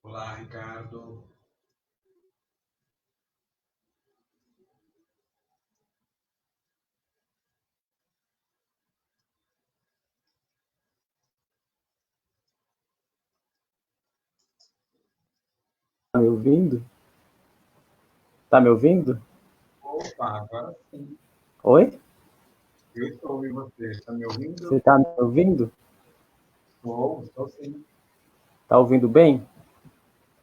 Olá, Ricardo. Tá me ouvindo? Tá me ouvindo? Opa, agora sim. Oi? Eu estou ouvindo você. Está me Você ouvindo? tá me ouvindo? Estou sim. Tá ouvindo bem?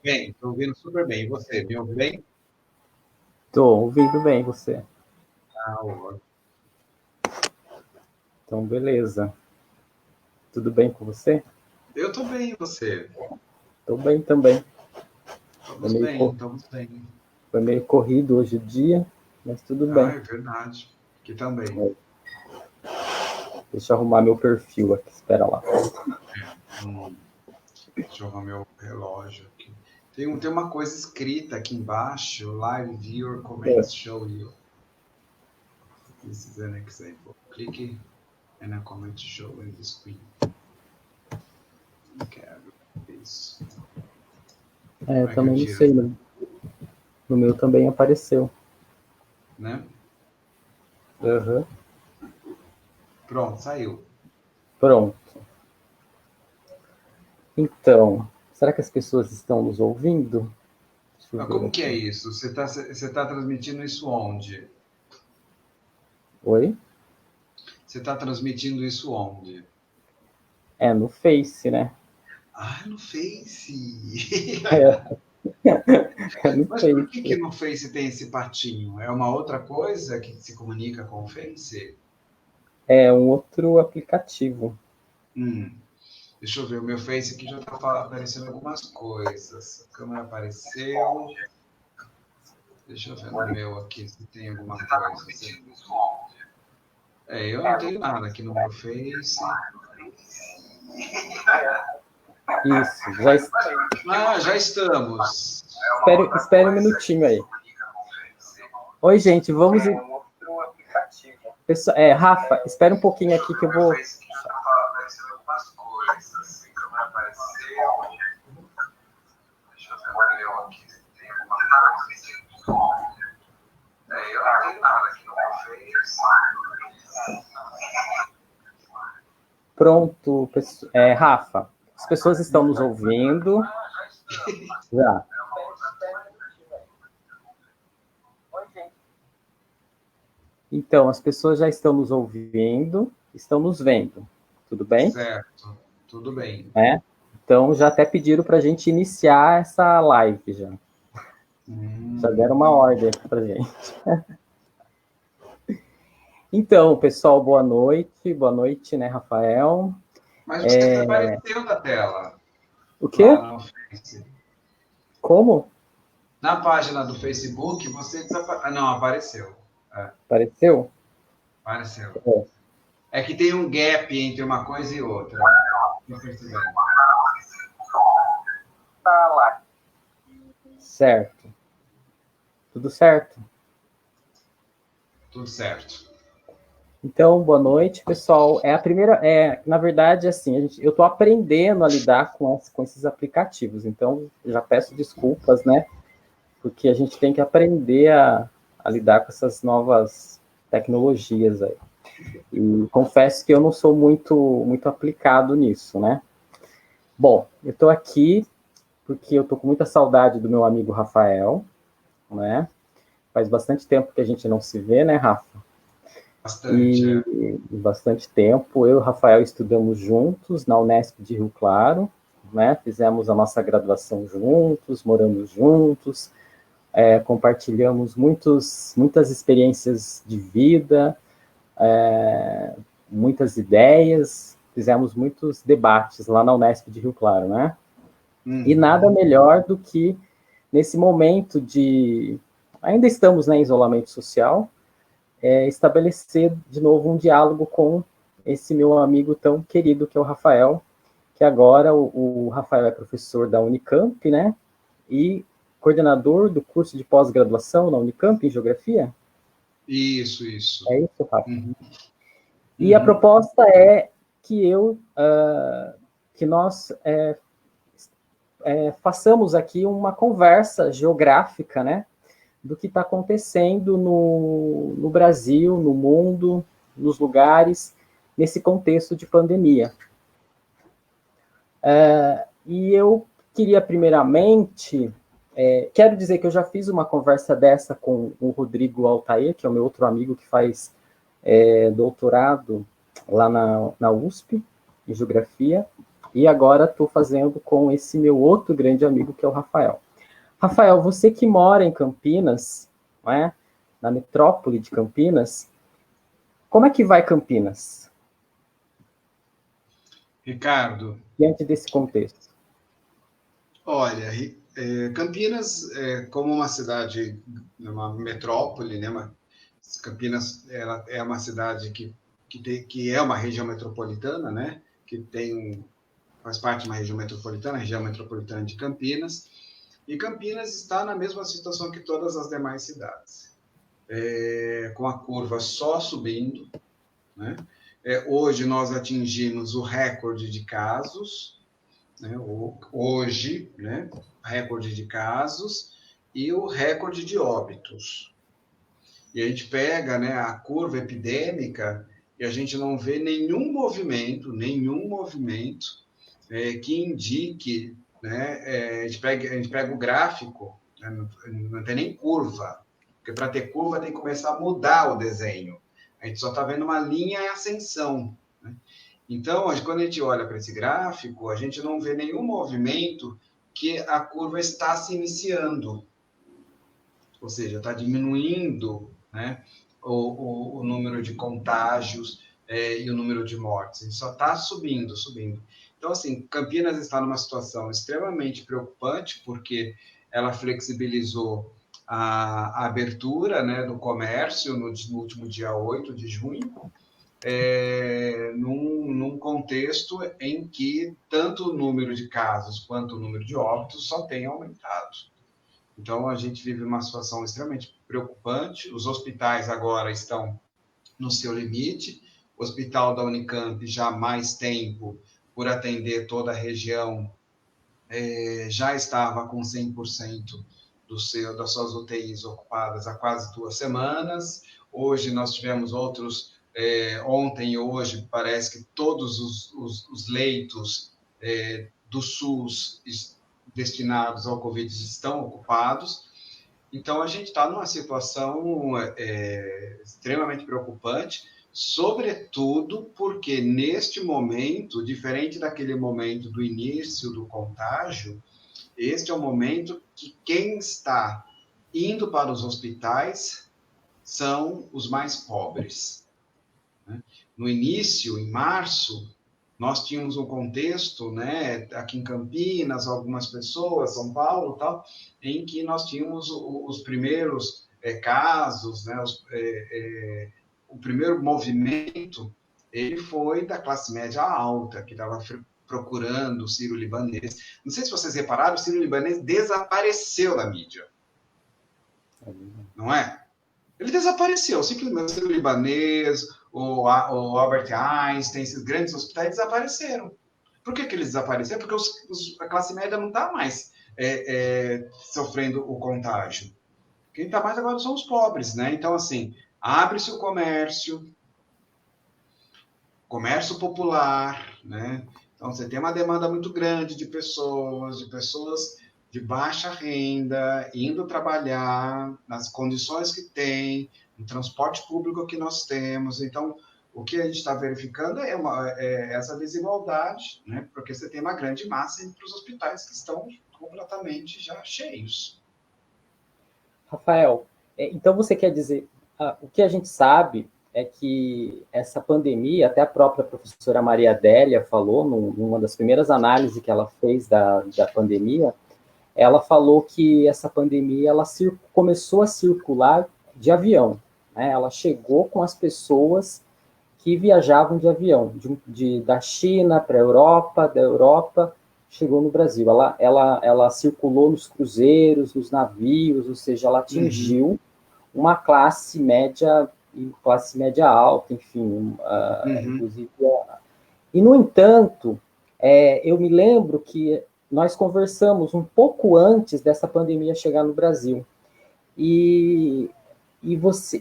Bem, estou ouvindo super bem. E você, me ouve bem? Tô ouvindo bem você. Ótimo. Então, beleza. Tudo bem com você? Eu estou bem, e você? Tô bem também. Foi Estamos meio, bem, cor- estamos bem. Foi meio corrido hoje o dia, mas tudo Ah, bem. é verdade. Aqui também. Deixa eu arrumar meu perfil aqui, espera lá. Hum, Deixa eu arrumar meu relógio aqui. Tem uma coisa escrita aqui embaixo. Live viewer É. comments show you. This is an example. Clique and a comment show in the screen. Não quero isso. Eu Como é que eu também não tiro sei, essa? né? No meu também apareceu. Né? Aham. Pronto, saiu. Pronto. Então, será que as pessoas estão nos ouvindo? Deixa eu Mas ver como que é aqui. isso? Você tá transmitindo isso onde? Oi? Você está transmitindo isso onde? É no Face, né? Ah, no Face! É no Mas por que Face. no Face tem esse patinho? É uma outra coisa que se comunica com o Face? É um outro aplicativo. Hum, Deixa eu ver, o meu Face aqui já está aparecendo algumas coisas. A câmera apareceu. Deixa eu ver no meu aqui se tem alguma coisa. Eu não tenho nada aqui no meu Face. Isso, já Ah, já estamos. espere um minutinho aí. Oi, gente, vamos. Rafa, espere um pouquinho aqui que eu vou. Pronto, Rafa, as pessoas estão nos ouvindo. Já. Então, as pessoas já estão nos ouvindo, estão nos vendo. Tudo bem? Certo, tudo bem. É? Então, já até pediram para a gente iniciar essa live já. Já deram uma ordem aqui para gente. Então, pessoal, boa noite. Boa noite, né, Rafael? Mas você desapareceu da tela O lá quê? no Face. Como? Na página do Facebook, você desapareceu. Ah, não, apareceu. É, Apareceu? apareceu. É. É que tem um gap entre uma coisa e outra. Estou percebendo. Certo. Tudo certo? Tudo certo. Então, boa noite, pessoal. É a primeira, na verdade, assim, eu estou aprendendo a lidar com esses aplicativos. Então, já peço desculpas, né? Porque a gente tem que aprender a lidar com essas novas tecnologias aí. E confesso que eu não sou muito aplicado nisso, né? Bom, eu estou aqui porque eu estou com muita saudade do meu amigo Rafael, né? Faz bastante tempo que a gente não se vê, né, Rafa? Bastante, E bastante tempo. Eu e o Rafael estudamos juntos na Unesp de Rio Claro, né? Fizemos a nossa graduação juntos, moramos juntos, compartilhamos muitas experiências de vida, muitas ideias, fizemos muitos debates lá na Unesp de Rio Claro, né? E nada melhor do que nesse momento de ainda estamos, né, em isolamento social, estabelecer de novo um diálogo com esse meu amigo tão querido que é o Rafael, que agora o Rafael é professor da Unicamp, né? E coordenador do curso de pós-graduação na Unicamp em Geografia. isso. É isso, Rafa? Uhum. E a Uhum. proposta é que nós façamos aqui uma conversa geográfica, né, do que está acontecendo no Brasil, no mundo, nos lugares, nesse contexto de pandemia. E eu queria, primeiramente, quero dizer que eu já fiz uma conversa dessa com o Rodrigo Altair, que é o meu outro amigo que faz doutorado lá na USP, em Geografia, e agora estou fazendo com esse meu outro grande amigo, que é o Rafael. Rafael, você que mora em Campinas, não é? Na metrópole de Campinas, como é que vai Campinas? Ricardo, diante desse contexto? Olha, Campinas, como uma cidade, uma metrópole, né? Campinas ela é uma cidade que é uma região metropolitana, né? Faz parte de uma região metropolitana, a região metropolitana de Campinas, e Campinas está na mesma situação que todas as demais cidades, com a curva só subindo, né? Hoje nós atingimos o recorde de casos, né? Hoje, né? Recorde de casos e o recorde de óbitos. E a gente pega, né, a curva epidêmica e a gente não vê nenhum movimento que indique, né, a gente pega o gráfico, né, não tem nem curva, porque para ter curva tem que começar a mudar o desenho. A gente só está vendo uma linha em ascensão, né? Então, quando a gente olha para esse gráfico, a gente não vê nenhum movimento que a curva está se iniciando, ou seja, está diminuindo, né, o número de contágios e o número de mortes. A gente só está subindo. Então, assim, Campinas está numa situação extremamente preocupante, porque ela flexibilizou a abertura, né, do comércio no último dia 8 de junho, num contexto em que tanto o número de casos quanto o número de óbitos só tem aumentado. Então, a gente vive uma situação extremamente preocupante. Os hospitais agora estão no seu limite. O hospital da Unicamp, já há mais tempo, por atender toda a região, já estava com 100% das suas UTIs ocupadas há quase 2 semanas. Hoje nós tivemos outros, ontem e hoje, parece que todos os leitos do SUS destinados ao Covid estão ocupados. Então, a gente está numa situação extremamente preocupante, sobretudo porque, neste momento, diferente daquele momento do início do contágio, este é o momento que quem está indo para os hospitais são os mais pobres, né? No início, em março, nós tínhamos um contexto, né, aqui em Campinas, algumas pessoas, São Paulo, tal, em que nós tínhamos os primeiros casos, né, o primeiro movimento, ele foi da classe média alta, que estava procurando o sírio-libanês. Não sei se vocês repararam, o sírio-libanês desapareceu da mídia. Não é? Ele desapareceu, simplesmente o sírio-libanês, o Albert Einstein, esses grandes hospitais desapareceram. Por que eles desapareceram? Porque a classe média não está mais sofrendo o contágio. Quem está mais agora são os pobres, né? Então, assim, abre-se o comércio popular, né? Então, você tem uma demanda muito grande de pessoas de baixa renda, indo trabalhar nas condições que tem, no transporte público que nós temos. Então, o que a gente está verificando é essa desigualdade, né? Porque você tem uma grande massa entre os hospitais que estão completamente já cheios. Rafael, então você quer dizer, o que a gente sabe é que essa pandemia, até a própria professora Maria Adélia falou, numa das primeiras análises que ela fez da pandemia, ela falou que essa pandemia começou a circular de avião, né? Ela chegou com as pessoas que viajavam de avião, da China para a Europa, da Europa chegou no Brasil. Ela circulou nos cruzeiros, nos navios, ou seja, ela atingiu uma classe média alta, enfim, inclusive. E, no entanto, eu me lembro que nós conversamos um pouco antes dessa pandemia chegar no Brasil. E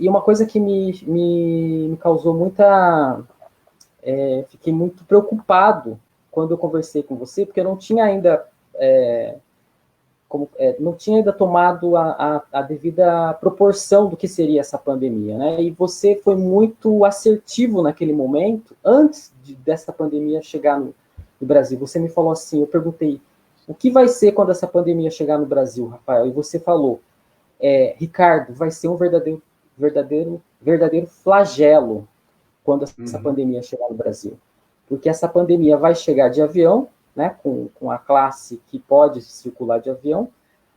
uma coisa que me causou muita... fiquei muito preocupado quando eu conversei com você, porque eu não tinha ainda... não tinha ainda tomado a devida proporção do que seria essa pandemia, né? E você foi muito assertivo naquele momento, antes dessa pandemia chegar no Brasil. Você me falou assim, eu perguntei, o que vai ser quando essa pandemia chegar no Brasil, Rafael? E você falou, Ricardo, vai ser um verdadeiro flagelo quando essa pandemia chegar no Brasil. Porque essa pandemia vai chegar de avião, né, com a classe que pode circular de avião,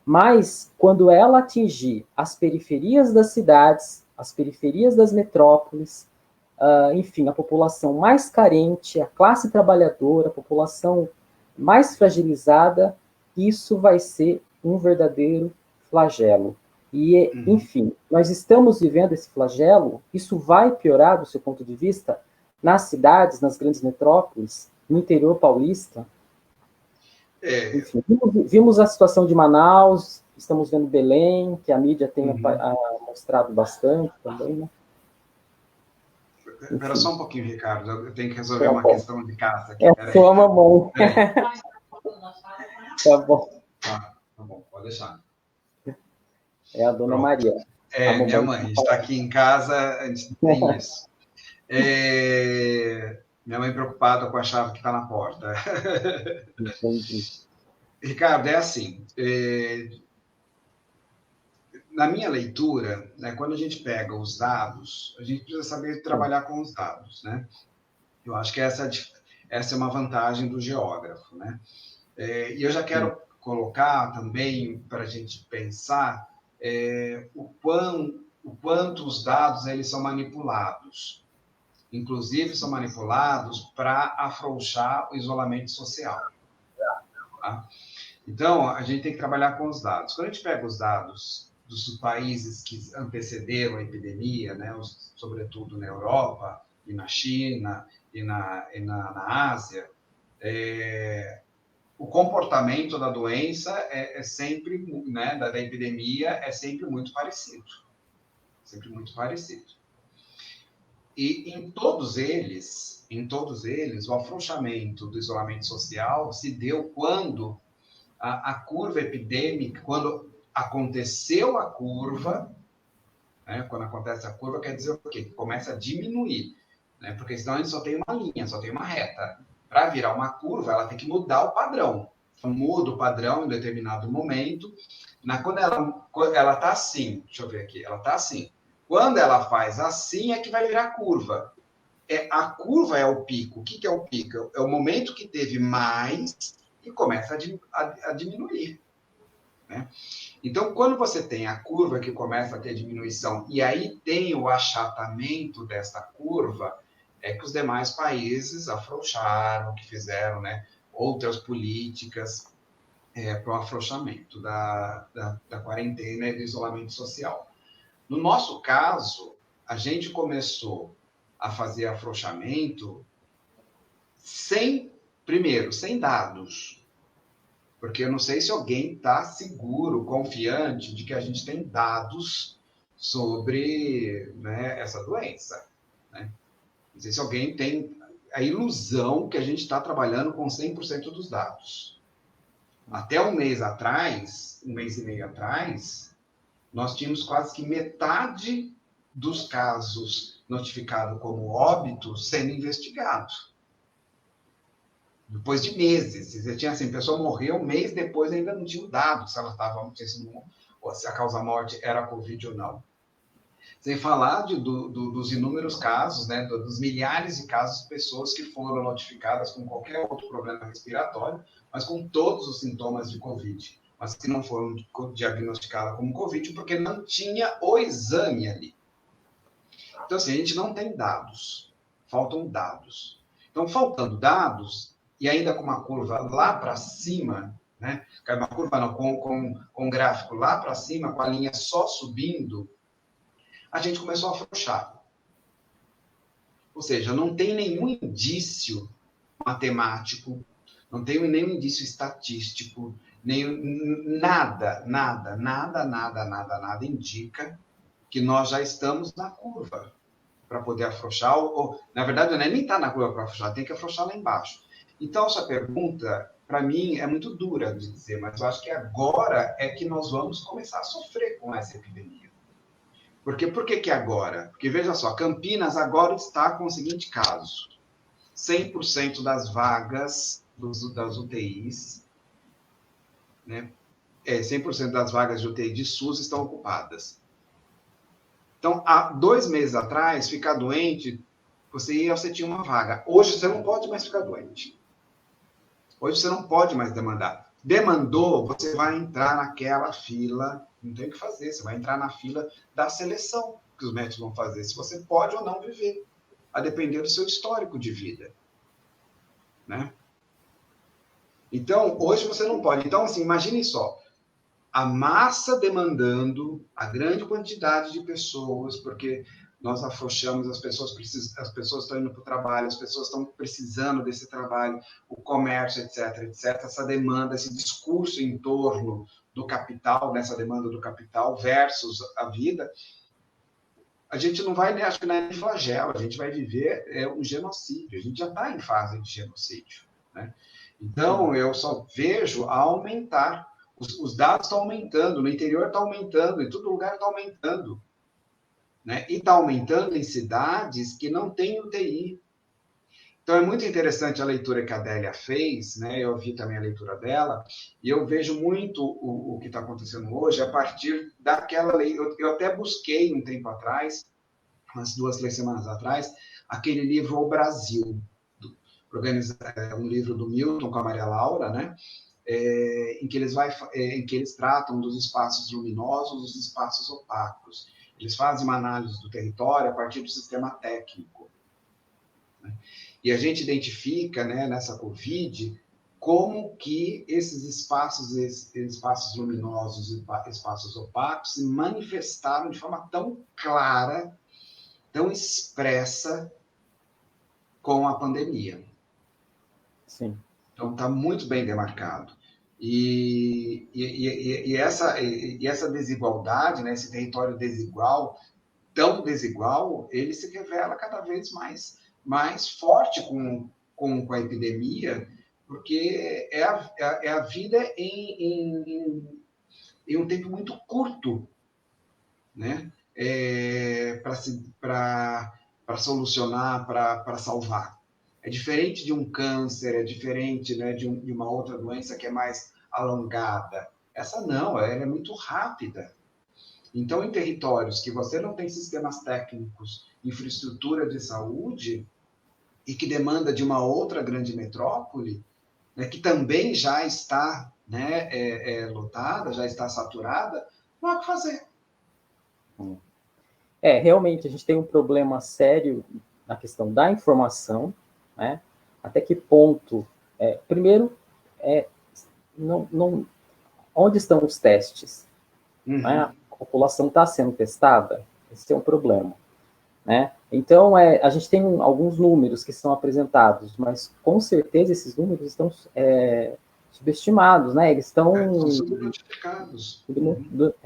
mas quando ela atingir as periferias das cidades, as periferias das metrópoles, enfim, a população mais carente, a classe trabalhadora, a população mais fragilizada, isso vai ser um verdadeiro flagelo. E, enfim, nós estamos vivendo esse flagelo, isso vai piorar do seu ponto de vista nas cidades, nas grandes metrópoles, no interior paulista? Enfim, vimos a situação de Manaus, estamos vendo Belém, que a mídia tem mostrado bastante também, né? Espera só um pouquinho, Ricardo, eu tenho que resolver uma questão de casa aqui. Sua mamãe. Tá bom. Tá bom, pode deixar. É a dona Maria. Minha mãe está aqui em casa, tem isso. Minha mãe preocupada com a chave que está na porta. Entendi. Ricardo, é assim, na minha leitura, né, quando a gente pega os dados, a gente precisa saber trabalhar com os dados, né? Eu acho que essa é uma vantagem do geógrafo, né? E eu já quero colocar também, para a gente pensar, o quanto os dados eles são manipulados. Inclusive, são manipulados para afrouxar o isolamento social. Tá? Então, a gente tem que trabalhar com os dados. Quando a gente pega os dados dos países que antecederam a epidemia, né, sobretudo na Europa e na China e na Ásia, o comportamento da doença é sempre, né, da epidemia é sempre muito parecido. Sempre muito parecido. E em todos eles, o afrouxamento do isolamento social se deu quando a curva epidêmica, quando aconteceu a curva, né, quando acontece a curva, quer dizer o quê? Que começa a diminuir, né, porque senão a gente só tem uma linha, só tem uma reta. Para virar uma curva, ela tem que mudar o padrão. Então, muda o padrão em determinado momento. Quando ela está assim, deixa eu ver aqui, ela está assim. Quando ela faz assim, é que vai virar curva. A curva é o pico. O que é o pico? É o momento que teve mais e começa a diminuir. Né? Então, quando você tem a curva que começa a ter diminuição e aí tem o achatamento dessa curva, é que os demais países afrouxaram, que fizeram, né, outras políticas para o afrouxamento da quarentena e do isolamento social. No nosso caso, a gente começou a fazer afrouxamento sem dados. Porque eu não sei se alguém está seguro, confiante de que a gente tem dados sobre, né, essa doença. Né? Não sei se alguém tem a ilusão que a gente está trabalhando com 100% dos dados. Até um mês e meio atrás, nós tínhamos quase que metade dos casos notificados como óbitos sendo investigados. Depois de meses. Você tinha assim, a pessoa morreu um mês depois, ainda não tinha o dado se ela estava, se a causa-morte era Covid ou não. Sem falar dos inúmeros casos, né, dos milhares de casos de pessoas que foram notificadas com qualquer outro problema respiratório, mas com todos os sintomas de Covid, mas que não foram diagnosticadas como Covid porque não tinha o exame ali. Então, assim, a gente não tem dados. Faltam dados. Então, faltando dados, e ainda com uma curva lá para cima, né? Uma curva não, com um gráfico lá para cima, com a linha só subindo, a gente começou a afrouxar. Ou seja, não tem nenhum indício matemático, Não tenho nenhum indício estatístico, nem nada indica que nós já estamos na curva para poder afrouxar, ou, na verdade, não é nem estar na curva para afrouxar, tem que afrouxar lá embaixo. Então, essa pergunta, para mim, é muito dura de dizer, mas eu acho que agora é que nós vamos começar a sofrer com essa epidemia. Por que agora? Porque, veja só, Campinas agora está com o seguinte caso: 100% das vagas das UTIs, né? 100% das vagas de UTI de SUS estão ocupadas. Então, há 2 meses atrás, ficar doente, você tinha uma vaga. Hoje você não pode mais ficar doente. Hoje você não pode mais demandar. Demandou, você vai entrar naquela fila, não tem o que fazer, você vai entrar na fila da seleção que os médicos vão fazer, se você pode ou não viver, a depender do seu histórico de vida, né? Então, hoje você não pode. Então, assim, imagine só, a massa demandando, a grande quantidade de pessoas, porque nós afrouxamos, as pessoas estão indo para o trabalho, as pessoas estão precisando desse trabalho, o comércio, etc. Essa demanda, esse discurso em torno do capital, nessa demanda do capital versus a vida, a gente não vai, acho que não é nem flagelo, a gente vai viver um genocídio, a gente já está em fase de genocídio, né? Então, eu só vejo a aumentar. Os dados estão aumentando, no interior está aumentando, em todo lugar está aumentando, né? E está aumentando em cidades que não têm UTI. Então, é muito interessante a leitura que a Adélia fez, né? Eu vi também a leitura dela, e eu vejo muito o que está acontecendo hoje a partir daquela lei. Eu até busquei um tempo atrás, umas 2, 3 semanas atrás, aquele livro O Brasil, um livro do Milton com a Maria Laura, né? Em que eles tratam dos espaços luminosos, dos espaços opacos. Eles fazem uma análise do território a partir do sistema técnico, né? E a gente identifica, né, nessa Covid, como que esses espaços luminosos e espaços opacos se manifestaram de forma tão clara, tão expressa com a pandemia. Sim. Então, está muito bem demarcado. E essa desigualdade, né, esse território desigual, tão desigual, ele se revela cada vez mais forte com a epidemia, porque é a vida em um tempo muito curto, né, para solucionar, para salvar. É diferente de um câncer, é diferente, né, de uma outra doença que é mais alongada. Essa não, ela é muito rápida. Então, em territórios que você não tem sistemas técnicos, infraestrutura de saúde, e que demanda de uma outra grande metrópole, né, que também já está, né, lotada, já está saturada, não há o que fazer. Realmente, a gente tem um problema sério na questão da informação, né? Até que ponto... primeiro, onde estão os testes? Uhum. Né? A população está sendo testada? Esse é um problema, né? Então, a gente tem alguns números que são apresentados, mas com certeza esses números estão subestimados, né? Eles estão subnotificados.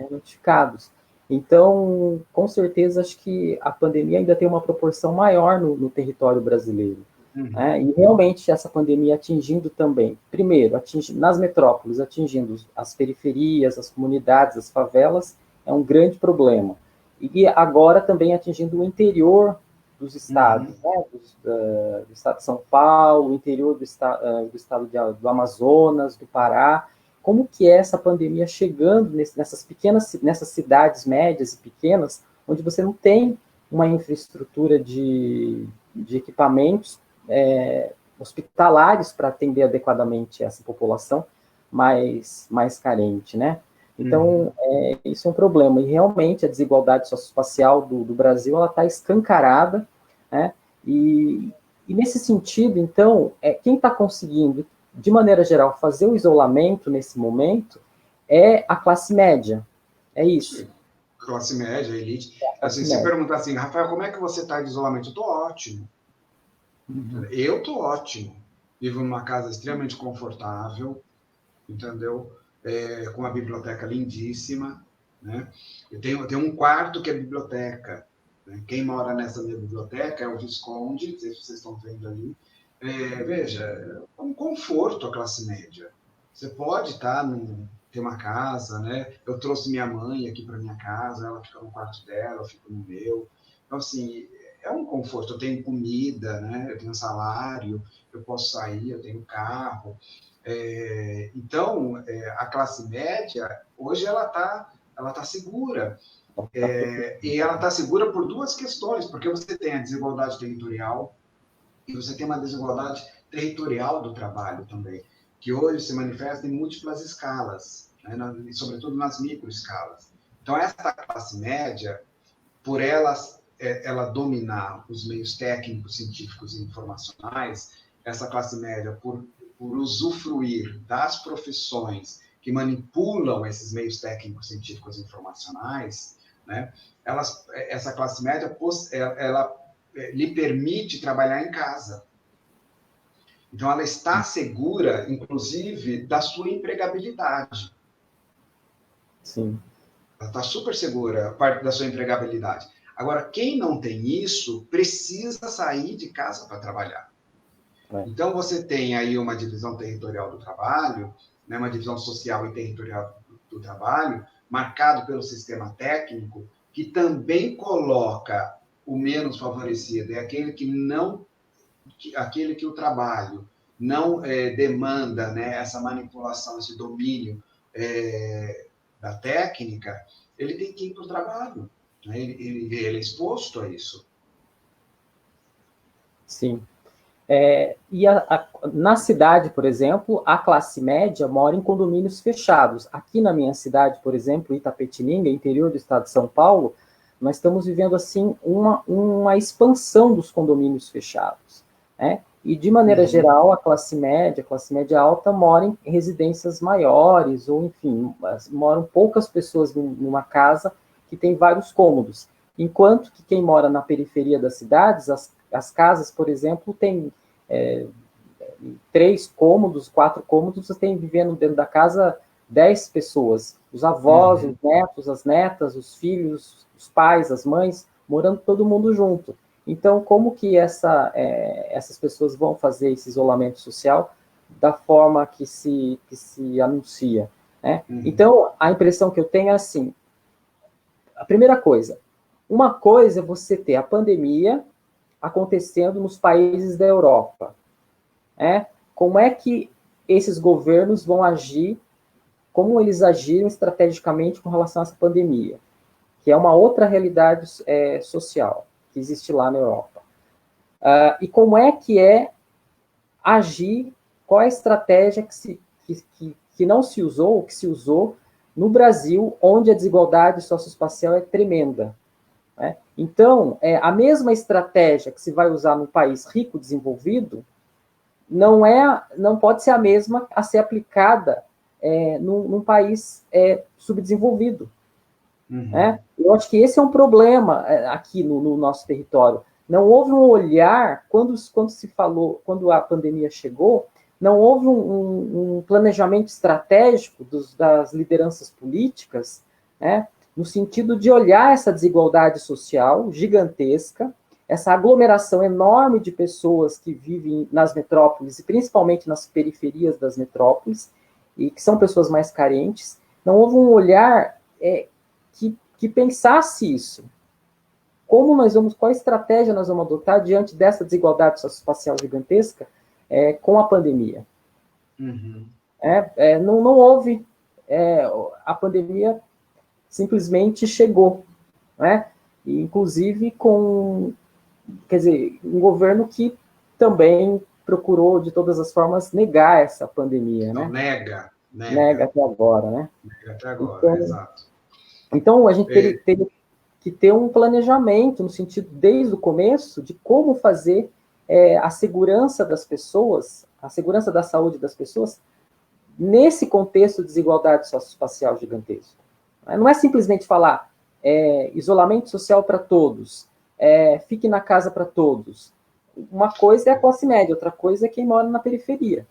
Notificados. Então, com certeza, acho que a pandemia ainda tem uma proporção maior no território brasileiro. Uhum. Né? E realmente essa pandemia atingindo também, primeiro, nas metrópoles, atingindo as periferias, as comunidades, as favelas, é um grande problema. E agora também atingindo o interior dos estados, né? Do estado de São Paulo, o interior do estado do Amazonas, do Pará. Como que é essa pandemia chegando nessas cidades médias e pequenas, onde você não tem uma infraestrutura de equipamentos hospitalares para atender adequadamente essa população mais carente, né? Então, isso é um problema. E realmente a desigualdade socioespacial do Brasil ela está escancarada, né? E nesse sentido, então, quem está conseguindo, de maneira geral, fazer o isolamento nesse momento é a classe média. É isso. Classe média, elite. Assim, se perguntar assim, Rafael, como é que você está de isolamento? Eu estou ótimo. Eu estou ótimo. vivo numa casa extremamente confortável, entendeu? Com uma biblioteca lindíssima, né? Eu tenho um quarto que é biblioteca, né? Quem mora nessa minha biblioteca é o Visconde, não sei se vocês estão vendo ali. Veja, é um conforto a classe média. Você pode ter uma casa, né? Eu trouxe minha mãe aqui para minha casa, ela fica no quarto dela, eu fico no meu. Então, assim, é um conforto. Eu tenho comida, né? Eu tenho salário, eu posso sair, eu tenho carro. Então, a classe média, hoje, ela tá segura. E ela está segura por duas questões, porque você tem a desigualdade territorial e você tem uma desigualdade territorial do trabalho também, que hoje se manifesta em múltiplas escalas, né, e sobretudo nas microescalas. Então, essa classe média, por ela dominar os meios técnicos, científicos e informacionais, essa classe média, por usufruir das profissões que manipulam esses meios técnicos, científicos e informacionais, né, essa classe média, ela lhe permite trabalhar em casa. Então, ela está segura, inclusive, da sua empregabilidade. Sim. Ela está super segura, a parte da sua empregabilidade. Agora, quem não tem isso, precisa sair de casa para trabalhar. Então, você tem aí uma divisão territorial do trabalho, né, uma divisão social e territorial do trabalho, marcado pelo sistema técnico, que também coloca o menos favorecido, é aquele que o trabalho não demanda, né, essa manipulação, esse domínio da técnica, ele tem que ir para o trabalho. Né? Ele é exposto a isso. Sim. Na cidade, por exemplo, a classe média mora em condomínios fechados. Aqui na minha cidade, por exemplo, Itapetininga, interior do estado de São Paulo, nós estamos vivendo assim uma expansão dos condomínios fechados, né? E de maneira geral, a classe média alta mora em residências maiores, ou enfim, moram poucas pessoas numa casa que tem vários cômodos. Enquanto que quem mora na periferia das cidades, as casas, por exemplo, tem 3 cômodos, 4 cômodos, você tem vivendo dentro da casa 10 pessoas. Os avós, os netos, as netas, os filhos, os pais, as mães, morando todo mundo junto. Então, como que essas pessoas vão fazer esse isolamento social da forma que se anuncia? Né? Então, a impressão que eu tenho é assim, a primeira coisa, uma coisa é você ter a pandemia acontecendo nos países da Europa. Como é que esses governos vão agir, como eles agiram estrategicamente com relação a essa pandemia, que é uma outra realidade social que existe lá na Europa. E como é que agir, qual é a estratégia que não se usou, ou que se usou no Brasil, onde a desigualdade socioespacial é tremenda. Né? Então, a mesma estratégia que se vai usar num país rico, desenvolvido, não pode ser a mesma a ser aplicada num país subdesenvolvido. Né? Eu acho que esse é um problema aqui no nosso território. Não houve um olhar, quando a pandemia chegou, não houve um planejamento estratégico das lideranças políticas, né, no sentido de olhar essa desigualdade social gigantesca, essa aglomeração enorme de pessoas que vivem nas metrópoles, e principalmente nas periferias das metrópoles, e que são pessoas mais carentes. Não houve um olhar que pensasse isso. Qual estratégia nós vamos adotar diante dessa desigualdade socioespacial gigantesca com a pandemia? Não houve. A pandemia simplesmente chegou, né? E, inclusive um governo que também procurou, de todas as formas, negar essa pandemia, né? Nega até agora, né? Nega até agora, exato. Então, a gente teria que ter um planejamento, no sentido, desde o começo, de como fazer a segurança das pessoas, a segurança da saúde das pessoas, nesse contexto de desigualdade socioespacial gigantesco. Não é simplesmente falar isolamento social para todos, fique na casa para todos, uma coisa é a classe média, outra coisa é quem mora na periferia.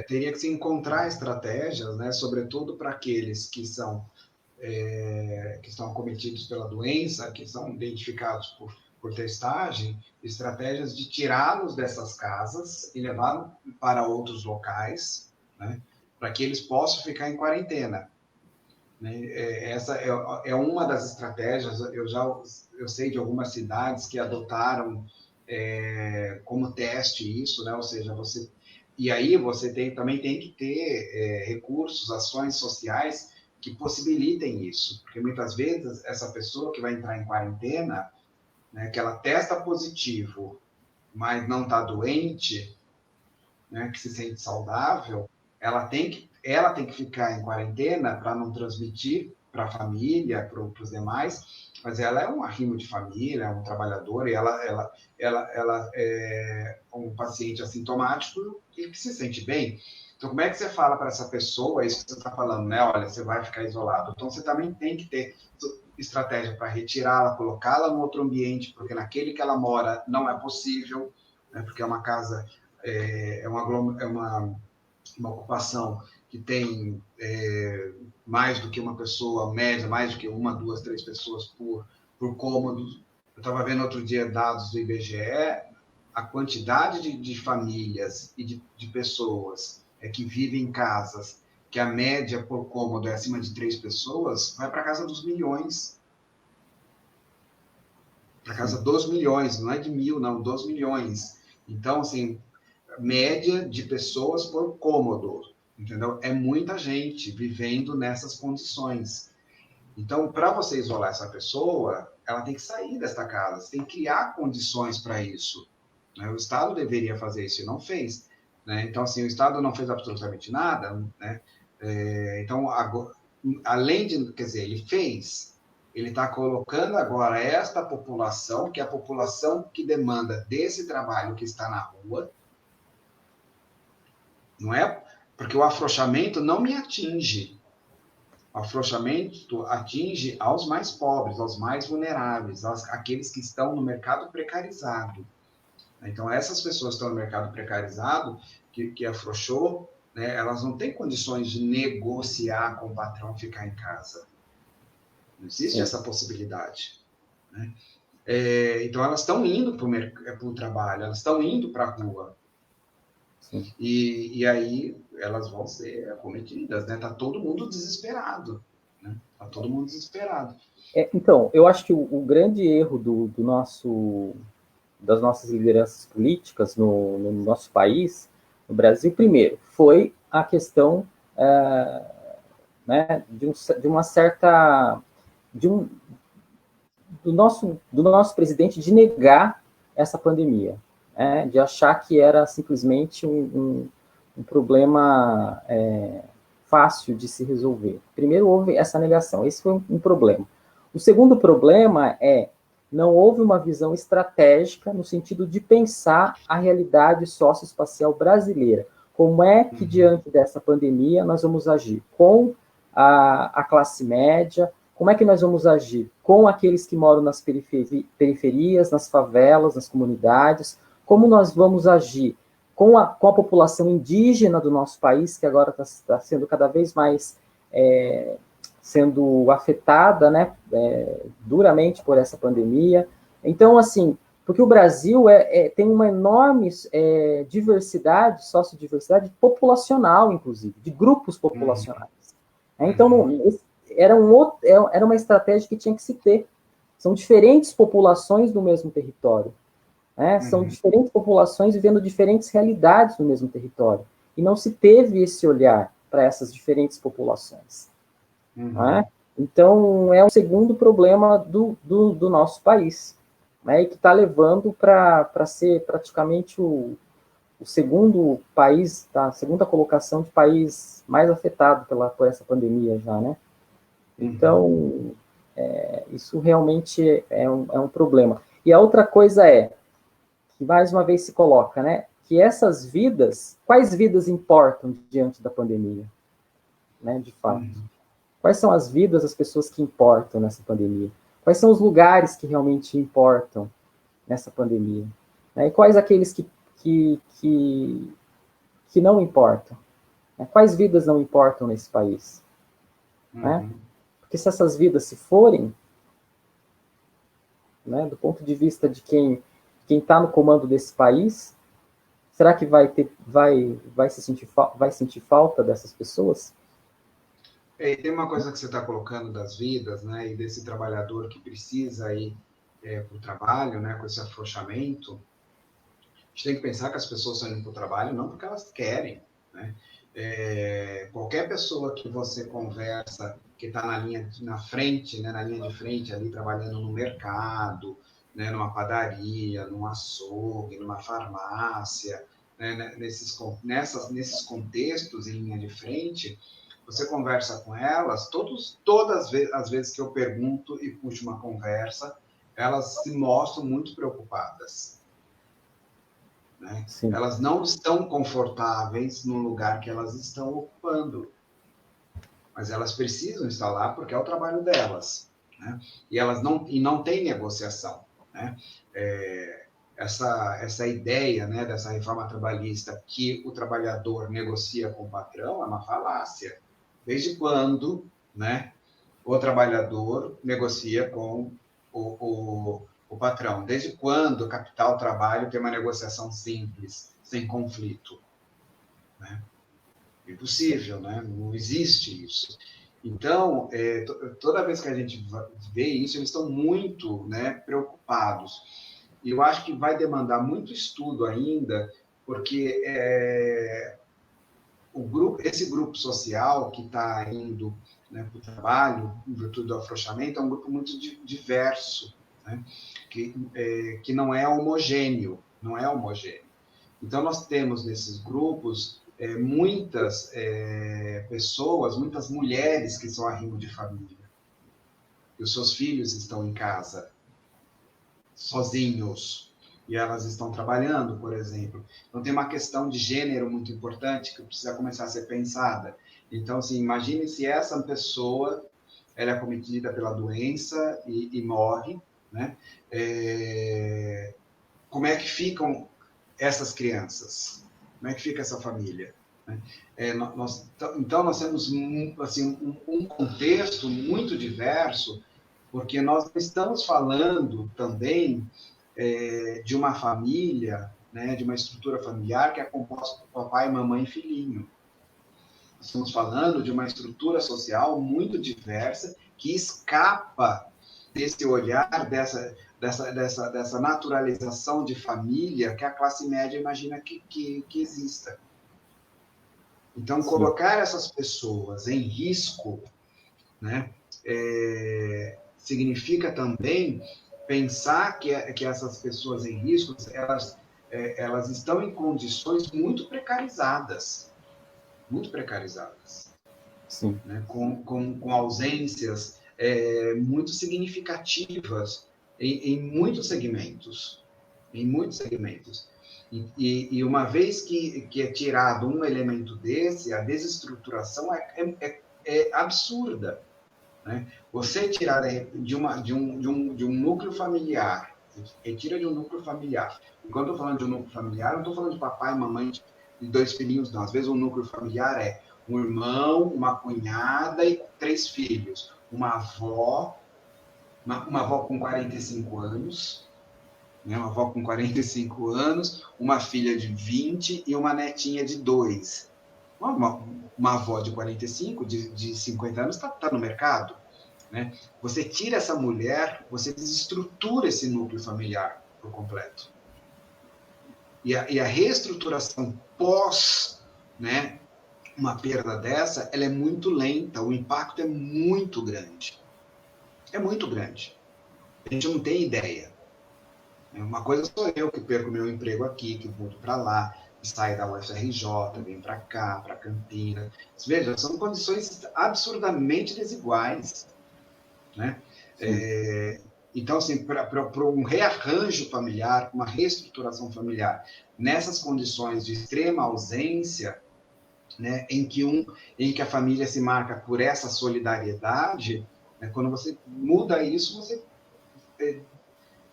Teria que se encontrar estratégias, né, sobretudo para aqueles que estão acometidos pela doença, que são identificados por testagem, estratégias de tirá-los dessas casas e levá-los para outros locais, né, para que eles possam ficar em quarentena. Né? Essa é uma das estratégias. Eu sei de algumas cidades que adotaram como teste isso, né? Ou seja, e aí você também tem que ter recursos, ações sociais que possibilitem isso, porque muitas vezes essa pessoa que vai entrar em quarentena, né, que ela testa positivo, mas não está doente, né, que se sente saudável, ela tem que ficar em quarentena para não transmitir para a família, para os demais, mas ela é um arrimo de família, é um trabalhador, e ela é um paciente assintomático e que se sente bem. Então, como é que você fala para essa pessoa isso que você está falando, né? Olha, você vai ficar isolado. Então, você também tem que ter estratégia para retirá-la, colocá-la em outro ambiente, porque naquele que ela mora não é possível, né? Porque é uma casa, é uma ocupação que tem mais do que uma pessoa média, mais do que uma, duas, três pessoas por cômodo. Eu estava vendo outro dia dados do IBGE, a quantidade de famílias e de pessoas que vivem em casas que a média por cômodo é acima de 3 pessoas, vai para a casa dos milhões. Para a casa dos milhões, não é de 1.000, não, dos milhões. Então, assim, média de pessoas por cômodo, entendeu? É muita gente vivendo nessas condições. Então, para você isolar essa pessoa, ela tem que sair desta casa, você tem que criar condições para isso. Né? O Estado deveria fazer isso e não fez. Né? Então, assim, o Estado não fez absolutamente nada. Né? Então, agora, além de, quer dizer, ele fez, ele está colocando agora esta população, que é a população que demanda desse trabalho que está na rua, não é? Porque o afrouxamento não me atinge. O afrouxamento atinge aos mais pobres, aos mais vulneráveis, aqueles que estão no mercado precarizado. Então, essas pessoas que estão no mercado precarizado, que afrouxou, né, elas não têm condições de negociar com o patrão ficar em casa. Não existe essa possibilidade. Né? Então, elas estão indo para o trabalho, elas estão indo para a rua. E aí elas vão ser acometidas, né? Tá todo mundo desesperado, né? Tá todo mundo desesperado. Então, eu acho que o grande erro das nossas lideranças políticas no nosso país, no Brasil, primeiro, foi a questão né, de uma certa... do nosso presidente de negar essa pandemia, né, de achar que era simplesmente um problema fácil de se resolver. Primeiro, houve essa negação, esse foi um problema. O segundo problema não houve uma visão estratégica no sentido de pensar a realidade socioespacial brasileira. Como é que, diante dessa pandemia, nós vamos agir com a classe média? Como é que nós vamos agir com aqueles que moram nas periferias, nas favelas, nas comunidades? Como nós vamos agir com a população indígena do nosso país, que agora está sendo cada vez mais sendo afetada, né, duramente por essa pandemia. Então, assim, porque o Brasil tem uma enorme diversidade, sociodiversidade populacional, inclusive, de grupos populacionais. Então, era uma estratégia que tinha que se ter. São diferentes populações do mesmo território. Né? São diferentes populações vivendo diferentes realidades no mesmo território. E não se teve esse olhar para essas diferentes populações. Né? Então, é um segundo problema do nosso país, né? E que está levando para ser praticamente o segundo país, tá? A segunda colocação de país mais afetado por essa pandemia já, né? Então, isso realmente é um problema. E a outra coisa que mais uma vez se coloca, né? Que essas vidas, quais vidas importam diante da pandemia? Né, de fato. Quais são as vidas das pessoas que importam nessa pandemia? Quais são os lugares que realmente importam nessa pandemia? né? E quais aqueles que não importam? Né? Quais vidas não importam nesse país? Né? Porque se essas vidas se forem, né, do ponto de vista de quem está no comando desse país, será que vai sentir falta dessas pessoas? E tem uma coisa que você está colocando das vidas, né, e desse trabalhador que precisa ir para o trabalho, né, com esse afrouxamento. A gente tem que pensar que as pessoas estão indo para o trabalho não porque elas querem, né? Qualquer pessoa que você conversa que está na frente, né, na linha de frente ali trabalhando no mercado, né, numa padaria, num açougue, numa farmácia, né, nesses contextos em linha de frente, você conversa com elas, todas as vezes que eu pergunto e puxo uma conversa, elas se mostram muito preocupadas. Né? Elas não estão confortáveis no lugar que elas estão ocupando, mas elas precisam estar lá porque é o trabalho delas, né? E não tem negociação, né? Essa ideia, né, dessa reforma trabalhista que o trabalhador negocia com o patrão é uma falácia. Desde quando, né, o trabalhador negocia com o patrão? Desde quando o capital-trabalho tem uma negociação simples, sem conflito? Né? Impossível, né? Não existe isso. Então, toda vez que a gente vê isso, eles estão muito, né, preocupados. E eu acho que vai demandar muito estudo ainda, porque esse grupo social que está indo, né, para o trabalho, em virtude do afrouxamento, é um grupo muito diverso, né, que não é homogêneo, não é homogêneo. Então, nós temos nesses grupos muitas pessoas, muitas mulheres que são arrimo de família. E os seus filhos estão em casa, sozinhos, e elas estão trabalhando, por exemplo. Então, tem uma questão de gênero muito importante que precisa começar a ser pensada. Então, assim, imagine se essa pessoa ela é acometida pela doença e morre, né? Como é que ficam essas crianças? Como é que fica essa família? Então, nós temos assim, um contexto muito diverso, porque nós estamos falando também de uma família, né, de uma estrutura familiar que é composta por papai, mamãe e filhinho. Nós estamos falando de uma estrutura social muito diversa que escapa desse olhar, dessa naturalização de família que a classe média imagina que exista. Então, colocar essas pessoas em risco, né, significa também pensar que essas pessoas em risco, elas estão em condições muito precarizadas. Muito precarizadas. Sim. Né, com ausências muito significativas em muitos segmentos. Em muitos segmentos. E uma vez que é tirado um elemento desse, a desestruturação é absurda. Né? Você tirar de um núcleo familiar, retira de um núcleo familiar. E quando eu estou falando de um núcleo familiar, não estou falando de papai, mamãe e 2 filhinhos, não. Às vezes um núcleo familiar é um irmão, uma cunhada e 3 filhos. Uma avó com 45 anos, né? Uma avó com 45 anos, uma filha de 20 e uma netinha de 2. Uma avó de 45, de 50 anos, está no mercado. Né? Você tira essa mulher, você desestrutura esse núcleo familiar por completo. E a reestruturação pós, né, uma perda dessa, ela é muito lenta, o impacto é muito grande. É muito grande. A gente não tem ideia. Uma coisa sou eu que perco meu emprego aqui, que volto para lá, que saio da UFRJ, venho para cá, para Campinas. Veja, são condições absurdamente desiguais. Né? Então, assim, para um rearranjo familiar, uma reestruturação familiar, nessas condições de extrema ausência, né, em que a família se marca por essa solidariedade, né, quando você muda isso,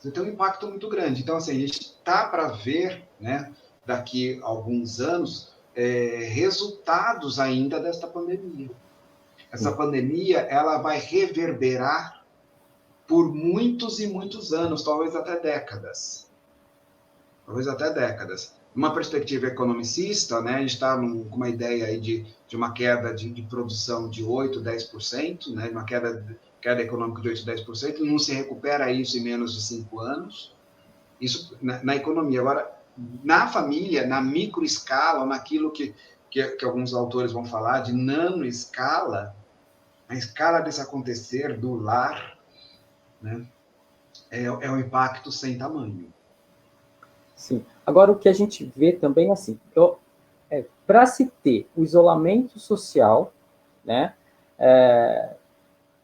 Você tem um impacto muito grande. Então, assim, a gente está para ver, né, daqui a alguns anos, resultados ainda desta pandemia. Essa pandemia, ela vai reverberar por muitos e muitos anos, talvez até décadas. Talvez até décadas. Numa perspectiva economicista, né, a gente está com uma ideia aí de uma queda de produção de 8%, 10%, né, uma queda econômica de 8%, 10%, não se recupera isso em menos de 5 anos. Isso na economia. Agora, na família, na microescala, naquilo que alguns autores vão falar de nanoescala, a escala desse acontecer do lar, né, é um impacto sem tamanho. Sim. Agora, o que a gente vê também, assim, para se ter o isolamento social, né,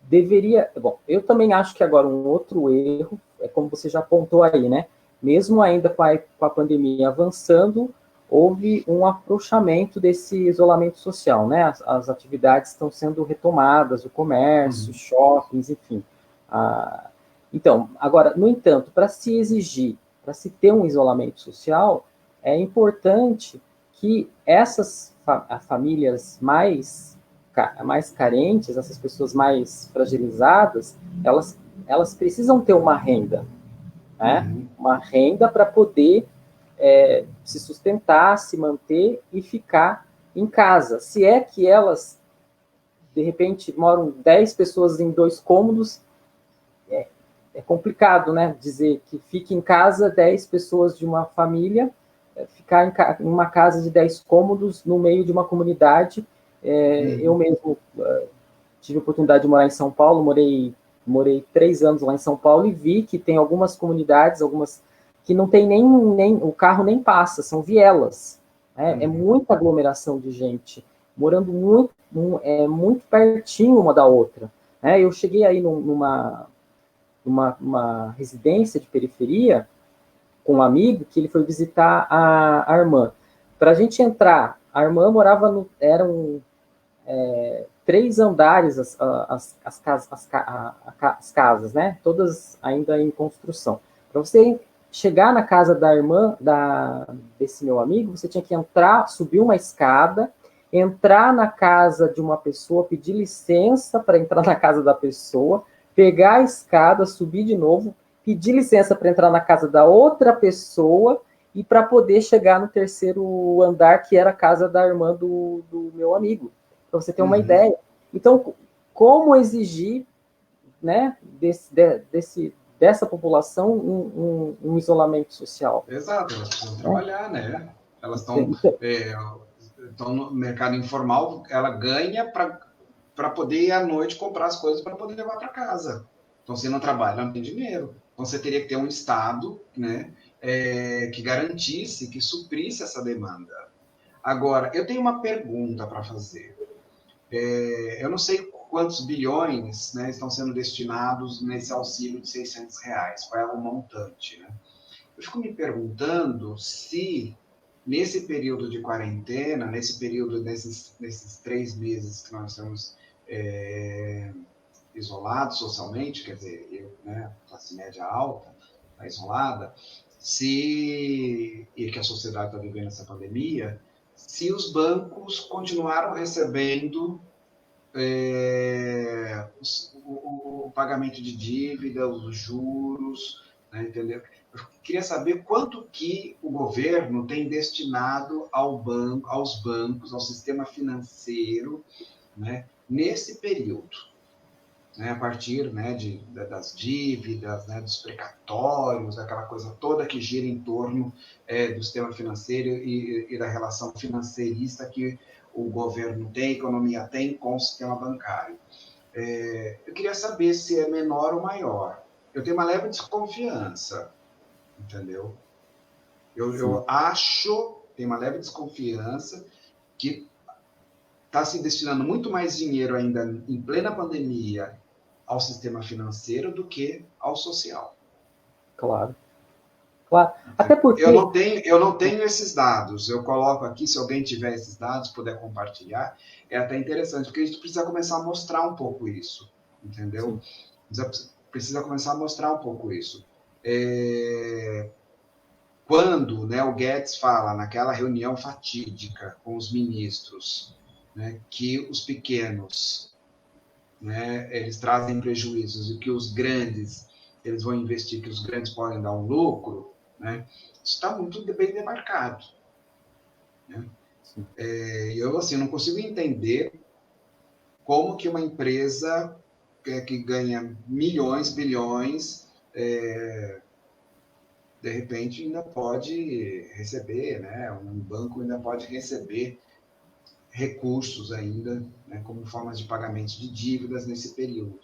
deveria... Bom, eu também acho que agora um outro erro, como você já apontou aí, né, mesmo ainda com a pandemia avançando, houve um afrouxamento desse isolamento social, né, as atividades estão sendo retomadas, o comércio, shoppings, enfim. Então, agora, no entanto, para se exigir, para se ter um isolamento social, é importante que essas famílias mais carentes, essas pessoas mais fragilizadas, elas precisam ter uma renda, né? Uma renda para poder se sustentar, se manter e ficar em casa. Se é que elas, de repente, moram 10 pessoas em 2 cômodos, é complicado, né? Dizer que fique em casa 10 pessoas de uma família, ficar em uma casa de 10 cômodos no meio de uma comunidade. Eu mesmo tive a oportunidade de morar em São Paulo, morei 3 anos lá em São Paulo e vi que tem algumas comunidades, algumas que não tem nem o carro nem passa, são vielas. É muita aglomeração de gente, morando muito pertinho uma da outra. Eu cheguei aí numa residência de periferia com um amigo que ele foi visitar a irmã. Para a gente entrar, a irmã morava eram 3 andares as casas, né? Todas ainda em construção. Para você chegar na casa da irmã desse meu amigo, você tinha que entrar, subir uma escada, entrar na casa de uma pessoa, pedir licença para entrar na casa da pessoa, pegar a escada, subir de novo, pedir licença para entrar na casa da outra pessoa e para poder chegar no 3º andar, que era a casa da irmã do meu amigo. Para você ter uma ideia. Então, como exigir, né, dessa população um isolamento social? Exato, elas precisam trabalhar, né? Elas estão no mercado informal, ela ganha para poder ir à noite comprar as coisas para poder levar para casa. Então, você não trabalha, não tem dinheiro. Então, você teria que ter um Estado, né, que garantisse, que suprisse essa demanda. Agora, eu tenho uma pergunta para fazer. Eu não sei quantos bilhões, né, estão sendo destinados nesse auxílio de R$600, qual é o montante, né? Eu fico me perguntando se, nesse período de quarentena, nesses 3 meses que nós estamos isolados socialmente, quer dizer, eu, né, classe média alta, está isolada, e que a sociedade está vivendo essa pandemia, se os bancos continuaram recebendo o pagamento de dívida, os juros, né, entendeu? Eu queria saber quanto que o governo tem destinado aos bancos, ao sistema financeiro, né, nesse período, né, a partir, né, das dívidas, né, dos precatórios, daquela coisa toda que gira em torno do sistema financeiro e da relação financeirista que o governo tem, a economia tem com o sistema bancário. Eu queria saber se é menor ou maior. Eu tenho uma leve desconfiança, entendeu? Eu tenho uma leve desconfiança que está se destinando muito mais dinheiro ainda em plena pandemia ao sistema financeiro do que ao social. Claro. Até porque... Eu não tenho esses dados. Eu coloco aqui, se alguém tiver esses dados, puder compartilhar, é até interessante, porque a gente precisa começar a mostrar um pouco isso, entendeu? Precisa começar a mostrar um pouco isso. quando, né, o Guedes fala naquela reunião fatídica com os ministros, né, que os pequenos, né, eles trazem prejuízos e que os grandes eles vão investir, que os grandes podem dar um lucro, né, isso está muito bem demarcado. Né? Eu assim, não consigo entender como que uma empresa que ganha milhões, bilhões, de repente ainda pode receber, né? Um banco ainda pode receber recursos ainda, né, como formas de pagamento de dívidas nesse período.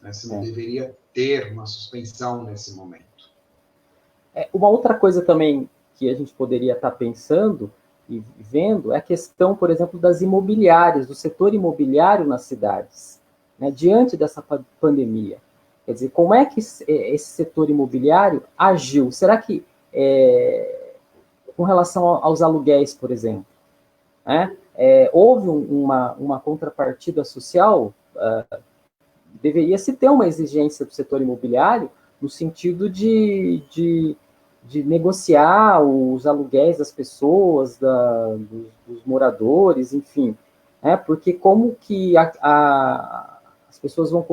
Né? Você não deveria ter uma suspensão nesse momento. Uma outra coisa também que a gente poderia estar pensando e vendo é a questão, por exemplo, das imobiliárias, do setor imobiliário nas cidades, né, diante dessa pandemia. Quer dizer, como é que esse setor imobiliário agiu? Será que, com relação aos aluguéis, por exemplo, né, houve uma contrapartida social? Deveria-se ter uma exigência do setor imobiliário no sentido de negociar os aluguéis das pessoas, dos moradores, enfim. Porque como que as pessoas vão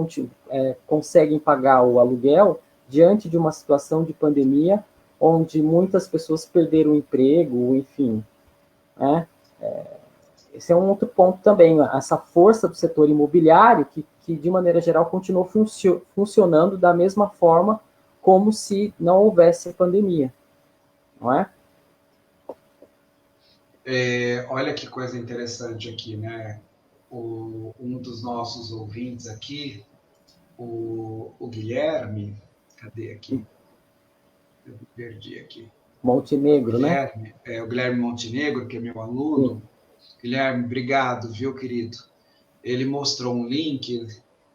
conseguem pagar o aluguel diante de uma situação de pandemia onde muitas pessoas perderam o emprego, enfim. Esse é um outro ponto também, essa força do setor imobiliário que de maneira geral, continuou funcionando da mesma forma como se não houvesse a pandemia, não é? Olha que coisa interessante aqui, né? Um dos nossos ouvintes aqui, o Guilherme, cadê aqui? Eu me perdi aqui. Montenegro, Guilherme, né? O Guilherme Montenegro, que é meu aluno. Sim. Guilherme, obrigado, viu, querido? Ele mostrou um link,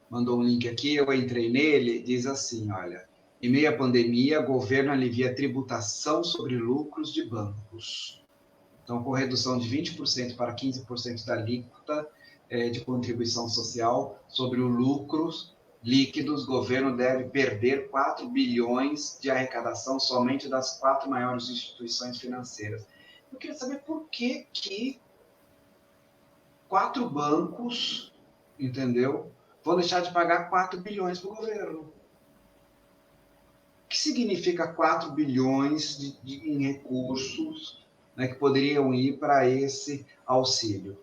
mandou um link aqui, eu entrei nele, diz assim, olha, em meio à pandemia, o governo alivia a tributação sobre lucros de bancos. Então, com redução de 20% para 15% da alíquota de contribuição social sobre os lucros líquidos, o governo deve perder 4 bilhões de arrecadação somente das 4 maiores instituições financeiras. Eu queria saber por que 4 bancos, entendeu, vão deixar de pagar 4 bilhões para o governo. O que significa 4 bilhões em recursos, né, que poderiam ir para esse auxílio?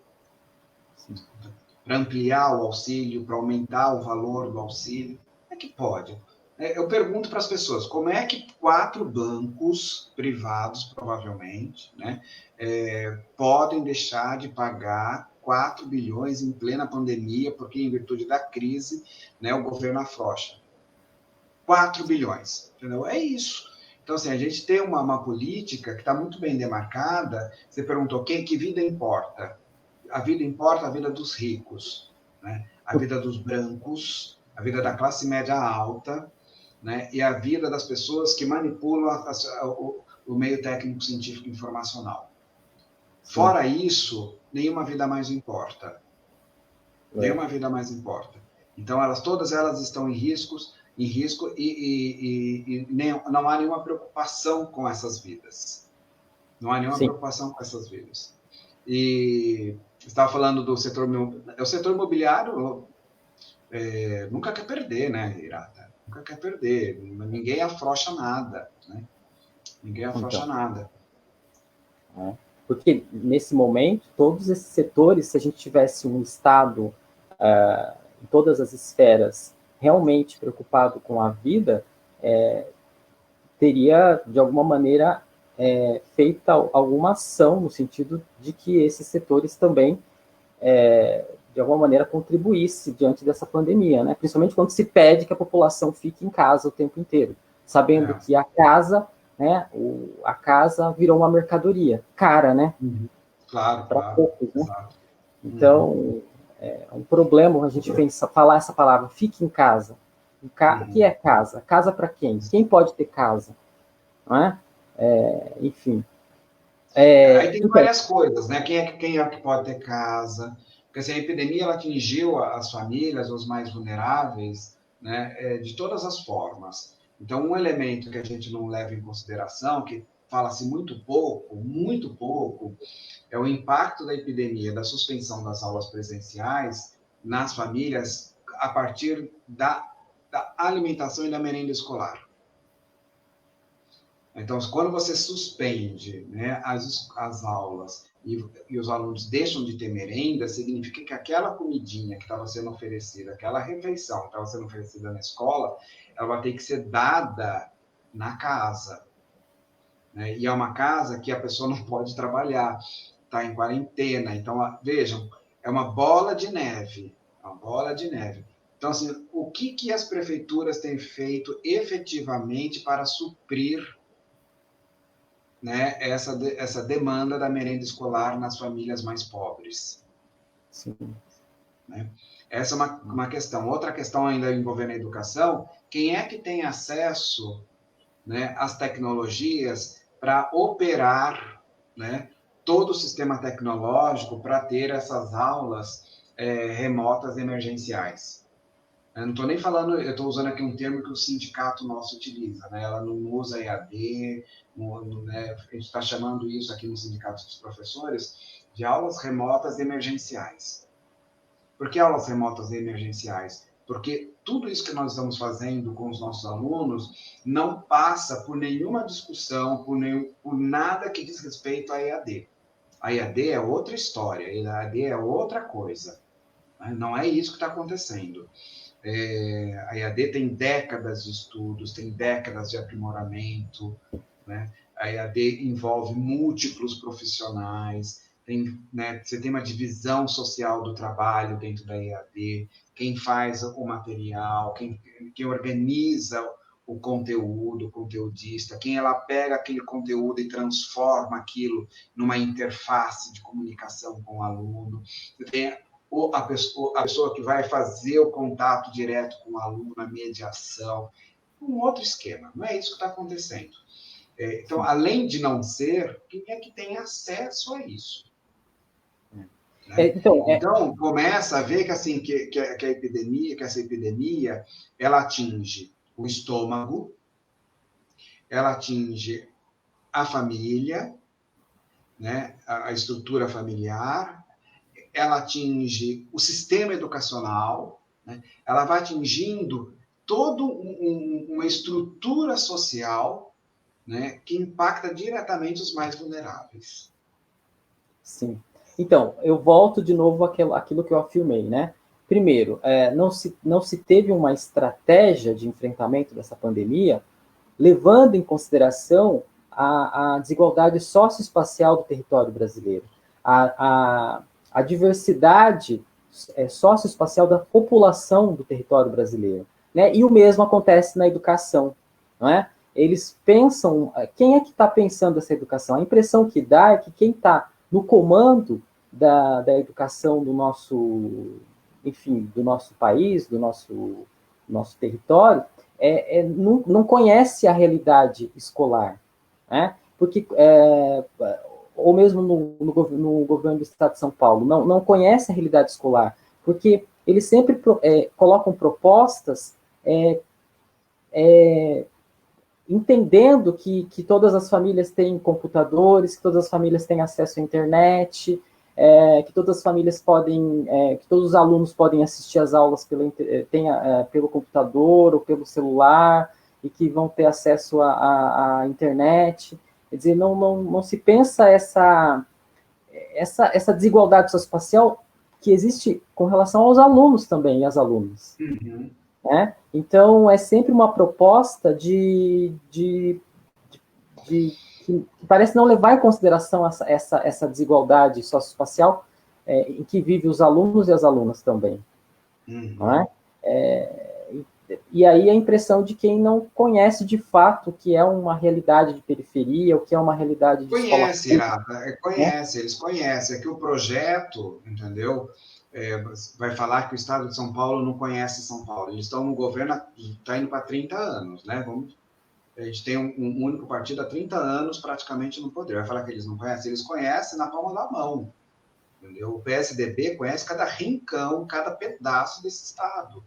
Para ampliar o auxílio, para aumentar o valor do auxílio? É que pode. Eu pergunto para as pessoas, como é que 4 bancos privados, provavelmente, né, podem deixar de pagar 4 bilhões em plena pandemia, porque em virtude da crise, né, o governo afrouxa? 4 bilhões, entendeu? É isso. Então, assim, a gente tem uma política que está muito bem demarcada. Você perguntou, que vida importa? A vida importa a vida dos ricos, né? A vida dos brancos, a vida da classe média alta, né? E a vida das pessoas que manipulam o meio técnico, científico e informacional. Fora isso, nenhuma vida mais importa. Nenhuma vida mais importa. Então, todas elas estão em risco e não há nenhuma preocupação com essas vidas. Não há nenhuma preocupação com essas vidas. E você estava falando do setor... O setor imobiliário nunca quer perder, né, Hirata? Nunca quer perder. Ninguém afrouxa nada, né? Ninguém afrouxa nada. Porque, nesse momento, todos esses setores, se a gente tivesse um Estado em todas as esferas realmente preocupado com a vida, teria, de alguma maneira, feita alguma ação no sentido de que esses setores também, de alguma maneira, contribuíssem diante dessa pandemia, né? Principalmente quando se pede que a população fique em casa o tempo inteiro, sabendo que a casa, né, a casa virou uma mercadoria cara, né? Claro, para poucos, né? Exato. Então, é um problema a gente falar essa palavra, fique em casa. O que é casa? Casa para quem? Quem pode ter casa? Não é? Enfim. Aí tem várias coisas, né? Quem é que pode ter casa? Porque assim, a epidemia ela atingiu as famílias, os mais vulneráveis, né? De todas as formas. Então, um elemento que a gente não leva em consideração, que fala-se muito pouco, é o impacto da epidemia, da suspensão das aulas presenciais nas famílias a partir da alimentação e da merenda escolar. Então, quando você suspende, né, as aulas e os alunos deixam de ter merenda, significa que aquela comidinha que estava sendo oferecida, aquela refeição que estava sendo oferecida na escola, ela vai ter que ser dada na casa. Né? E é uma casa que a pessoa não pode trabalhar, está em quarentena. Então, vejam, é uma bola de neve. Uma bola de neve. Então, assim, o que as prefeituras têm feito efetivamente para suprir, né, essa demanda da merenda escolar nas famílias mais pobres? Sim. Né? Essa é uma questão. Outra questão ainda envolvendo a educação, quem é que tem acesso, né, às tecnologias para operar, né, todo o sistema tecnológico para ter essas aulas remotas emergenciais? Eu não estou nem falando, eu estou usando aqui um termo que o sindicato nosso utiliza, né? Ela não usa EAD, né? A gente está chamando isso aqui no sindicato dos professores de aulas remotas emergenciais. Por que aulas remotas emergenciais? Porque tudo isso que nós estamos fazendo com os nossos alunos não passa por nenhuma discussão, por nada que diz respeito à EAD. A EAD é outra história, a EAD é outra coisa. Não é isso que está acontecendo. A EAD tem décadas de estudos, tem décadas de aprimoramento, né? A EAD envolve múltiplos profissionais, né, você tem uma divisão social do trabalho dentro da EAD, quem faz o material, quem organiza o conteúdo, o conteudista, quem ela pega aquele conteúdo e transforma aquilo numa interface de comunicação com o aluno. Você tem a pessoa que vai fazer o contato direto com o aluno, a mediação, um outro esquema. Não é isso que está acontecendo. Então, além de não ser, quem é que tem acesso a isso? Né? Então, começa a ver que, assim, que essa epidemia, ela atinge o estômago, ela atinge a família, né? A estrutura familiar, ela atinge o sistema educacional, né? Ela vai atingindo toda uma estrutura social, né, que impacta diretamente os mais vulneráveis. Sim. Então, eu volto de novo àquilo que eu afirmei, né? Primeiro, não se teve uma estratégia de enfrentamento dessa pandemia levando em consideração a desigualdade socioespacial do território brasileiro, a diversidade socioespacial da população do território brasileiro. Né? E o mesmo acontece na educação. Não é? Eles pensam, quem é que está pensando essa educação? A impressão que dá é que quem está no comando da educação do nosso, enfim, do nosso país, do nosso território, não conhece a realidade escolar, né? Porque, ou mesmo no governo do Estado de São Paulo, não conhece a realidade escolar, porque eles sempre colocam propostas entendendo que todas as famílias têm computadores, que todas as famílias têm acesso à internet, que todas as famílias podem, que todos os alunos podem assistir às aulas pelo computador ou pelo celular, e que vão ter acesso à internet. Quer dizer, não se pensa essa desigualdade socioespacial que existe com relação aos alunos também e às alunas. Uhum. Né? Então, é sempre uma proposta que parece não levar em consideração essa desigualdade socioespacial em que vivem os alunos e as alunas também. Uhum. Não é? E aí a impressão de quem não conhece de fato o que é uma realidade de periferia, o que é uma realidade de conhece, escola. Conhece, eles conhecem. É que o projeto, entendeu? Vai falar que o Estado de São Paulo não conhece São Paulo. Eles estão no governo, está indo para 30 anos, né? A gente tem um único partido há 30 anos praticamente no poder. Vai falar que eles não conhecem? Eles conhecem na palma da mão. Entendeu? O PSDB conhece cada rincão, cada pedaço desse Estado.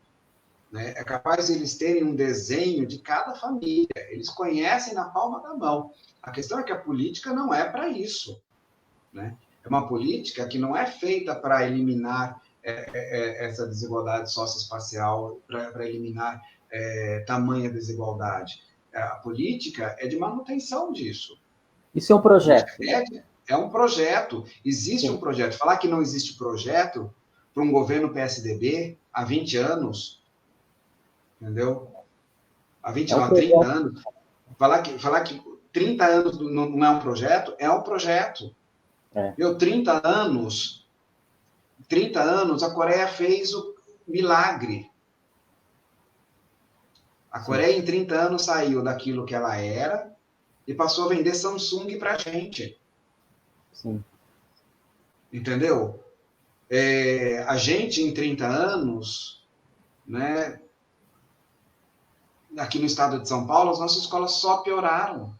né? É capaz de eles terem um desenho de cada família, eles conhecem na palma da mão. A questão é que a política não é para isso, né? É uma política que não é feita para eliminar essa desigualdade socioespacial, para eliminar tamanha desigualdade. A política é de manutenção disso. Isso é um projeto. É um projeto. Existe um projeto. Falar que não existe projeto para um governo PSDB há 20 anos, entendeu? Há 20 anos, há 30 anos. Falar que 30 anos não é um projeto, é um projeto. Meu, 30 anos, a Coreia fez o milagre. A Coreia, em 30 anos, saiu daquilo que ela era e passou a vender Samsung para a gente. Sim. Entendeu? A gente, em 30 anos, né, aqui no estado de São Paulo, as nossas escolas só pioraram.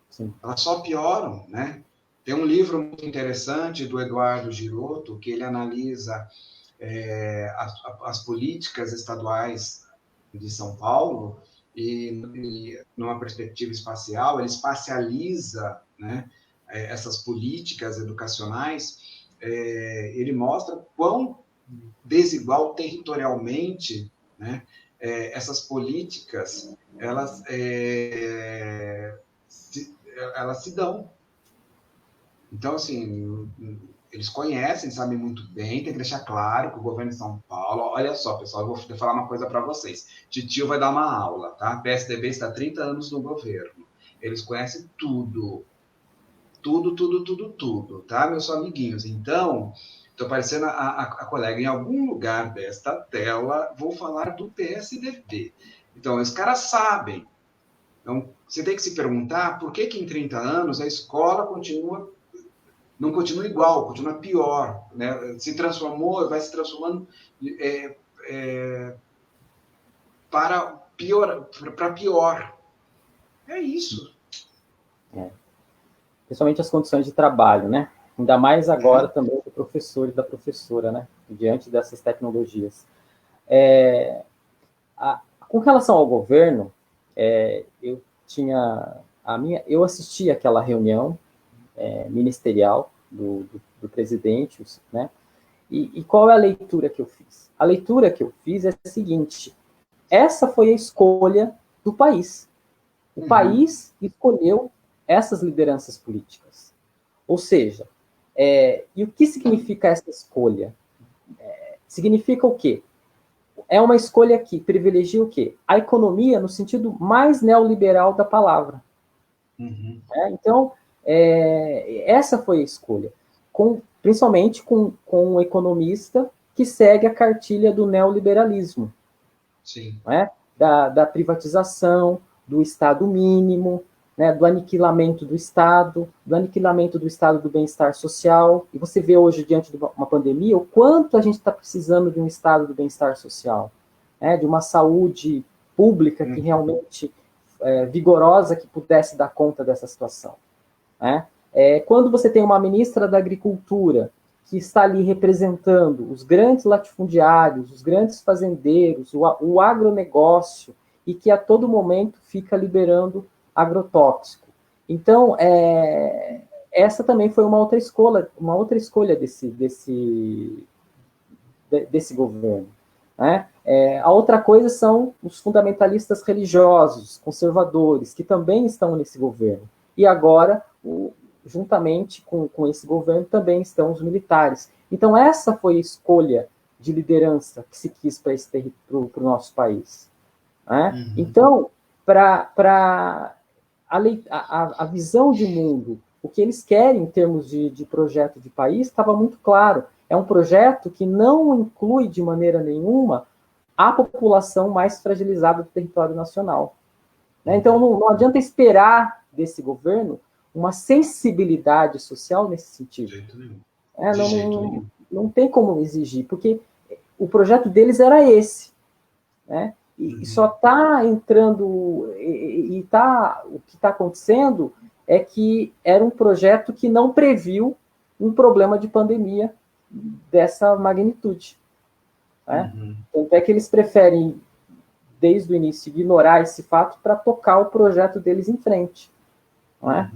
Sim. Elas só pioram, né? Tem um livro muito interessante do Eduardo Girotto, que ele analisa as políticas estaduais de São Paulo e numa perspectiva espacial, ele espacializa, né, essas políticas educacionais, ele mostra quão desigual territorialmente, né, essas políticas elas se dão. Então, assim, eles conhecem, sabem muito bem, tem que deixar claro que o governo de São Paulo... Olha só, pessoal, eu vou falar uma coisa para vocês. Titio vai dar uma aula, tá? PSDB está há 30 anos no governo. Eles conhecem tudo. Tudo, tá, meus amiguinhos? Então, estou parecendo a colega em algum lugar desta tela, vou falar do PSDB. Então, os caras sabem. Então, você tem que se perguntar por que em 30 anos a escola não continua igual, continua pior, né? Se transformou, vai se transformando para pior. É isso. Principalmente as condições de trabalho, né? Ainda mais agora também do professor e da professora, né? Diante dessas tecnologias. Com relação ao governo, eu assisti àquela reunião ministerial do presidente, né? E qual é a leitura que eu fiz? A leitura que eu fiz é a seguinte: essa foi a escolha do país. O país escolheu essas lideranças políticas. Ou seja, e o que significa essa escolha? Significa o quê? É uma escolha que privilegia o quê? A economia no sentido mais neoliberal da palavra. Então, essa foi a escolha. Principalmente com um economista que segue a cartilha do neoliberalismo. Sim. Da privatização, do Estado mínimo, né, do aniquilamento do Estado do bem-estar social. E você vê hoje, diante de uma pandemia, o quanto a gente está precisando de um Estado do bem-estar social, né, de uma saúde pública que realmente vigorosa, que pudesse dar conta dessa situação. Né? Quando você tem uma ministra da Agricultura que está ali representando os grandes latifundiários, os grandes fazendeiros, o agronegócio, e que a todo momento fica liberando agrotóxico. Então, essa também foi uma outra escolha desse governo. Né? A outra coisa são os fundamentalistas religiosos, conservadores, que também estão nesse governo. E agora, juntamente com esse governo, também estão os militares. Então, essa foi a escolha de liderança que se quis para o nosso país. Né? Então, para a visão de mundo, o que eles querem em termos de projeto de país, estava muito claro. É um projeto que não inclui de maneira nenhuma a população mais fragilizada do território nacional. Né? Então, não adianta esperar desse governo uma sensibilidade social nesse sentido. Não tem como exigir, porque o projeto deles era esse. Né? E só está entrando, o que está acontecendo é que era um projeto que não previu um problema de pandemia dessa magnitude. Né? Tanto é que eles preferem, desde o início, ignorar esse fato para tocar o projeto deles em frente. Não é?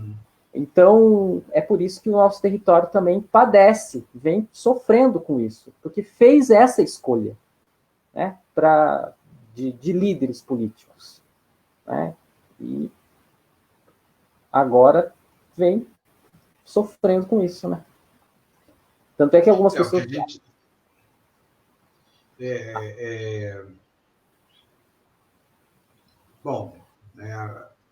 Então, é por isso que o nosso território também padece, vem sofrendo com isso, porque fez essa escolha, né, de líderes políticos. Né, e agora vem sofrendo com isso. Né? Tanto é que algumas pessoas... Bom,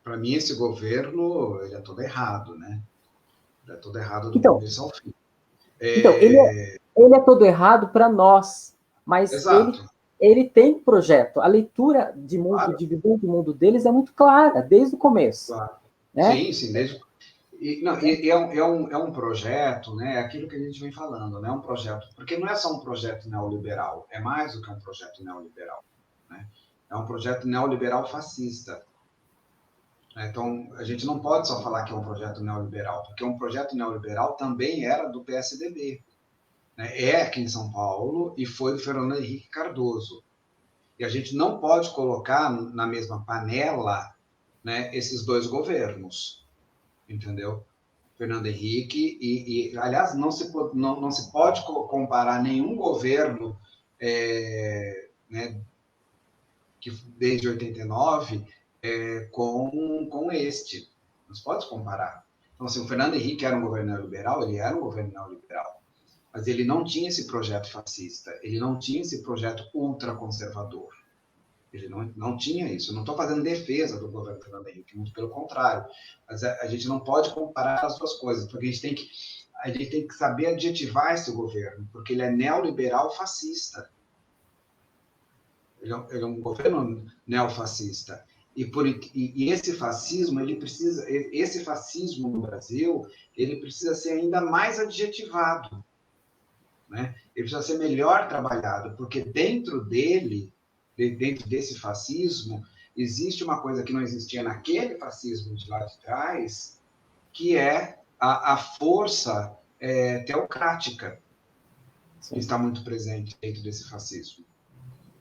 para mim esse governo ele é todo errado, né? Ele é todo errado do começo ao fim. Então, ele é todo errado para nós, mas ele tem projeto. A leitura de mundo, claro, de visão do mundo deles é muito clara, desde o começo. Claro. Né? Sim, é um projeto, né? Aquilo que a gente vem falando, né? Um projeto, porque não é só um projeto neoliberal, é mais do que um projeto neoliberal, né? É um projeto neoliberal fascista. Então, a gente não pode só falar que é um projeto neoliberal, porque um projeto neoliberal também era do PSDB. Né? É aqui em São Paulo e foi do Fernando Henrique Cardoso. E a gente não pode colocar na mesma panela, né, esses dois governos, entendeu? Fernando Henrique aliás, não se pode comparar nenhum governo né, que desde 89 com este. Não se pode comparar. Então, assim, o Fernando Henrique era um governo neoliberal, ele era um governo neoliberal, mas ele não tinha esse projeto fascista, ele não tinha esse projeto ultraconservador. Ele não tinha isso. Eu não estou fazendo defesa do governo Fernando Henrique, muito pelo contrário. Mas a gente não pode comparar as duas coisas, porque a gente tem que saber adjetivar esse governo, porque ele é neoliberal fascista. Ele é um governo neofascista. E esse fascismo, esse fascismo no Brasil, ele precisa ser ainda mais adjetivado. Né? Ele precisa ser melhor trabalhado, porque dentro desse fascismo, existe uma coisa que não existia naquele fascismo de lá de trás, que é a força teocrática, que está muito presente dentro desse fascismo.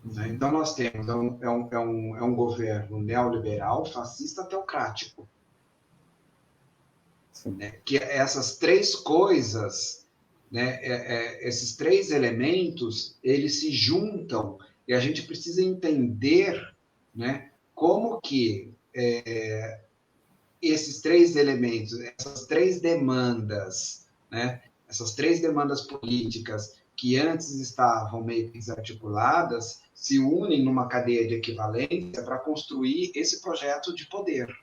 Né? Então, nós temos um governo neoliberal, fascista, teocrático. Né? Que essas três coisas, né, esses três elementos, eles se juntam e a gente precisa entender, né, como que esses três elementos, essas três demandas, né, essas três demandas políticas que antes estavam meio desarticuladas, se unem numa cadeia de equivalência para construir esse projeto de poder.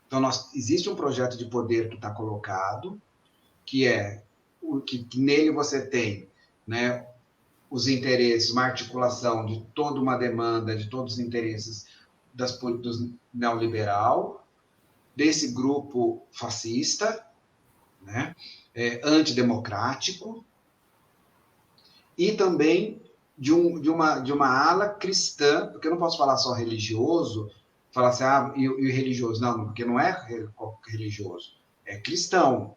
Então, existe um projeto de poder que está colocado, que nele você tem, né, os interesses, uma articulação de toda uma demanda, de todos os interesses do neoliberal, desse grupo fascista, né, antidemocrático, e também de uma ala cristã, porque eu não posso falar só religioso, falar assim, e religioso, não, porque não é religioso, é cristão.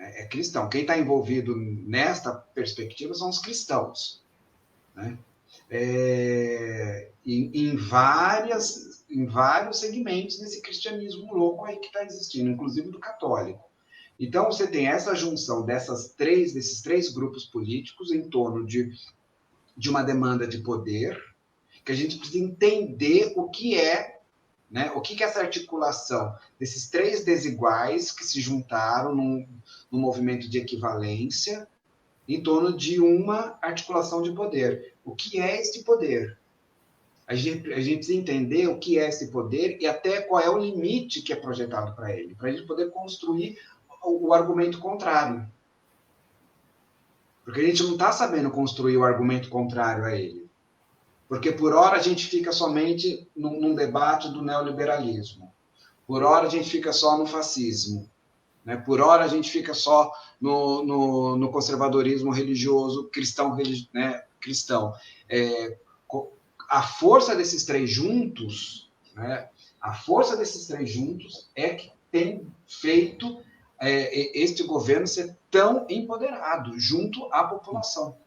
É cristão. Quem está envolvido nesta perspectiva são os cristãos. Né? Em vários segmentos desse cristianismo louco aí que está existindo, inclusive do católico. Então, você tem essa junção desses três grupos políticos em torno de uma demanda de poder, que a gente precisa entender o que é, né? O que é essa articulação desses três desiguais que se juntaram num movimento de equivalência em torno de uma articulação de poder. O que é este poder? A gente precisa entender o que é esse poder e até qual é o limite que é projetado para ele, para a gente poder construir o argumento contrário. Porque a gente não está sabendo construir o argumento contrário a ele. Porque por hora a gente fica somente num debate do neoliberalismo. Por hora a gente fica só no fascismo. Né? Por hora a gente fica só no conservadorismo religioso, cristão. Né? Cristão. A força desses três juntos, né? A força desses três juntos é que tem feito este governo ser tão empoderado junto à população.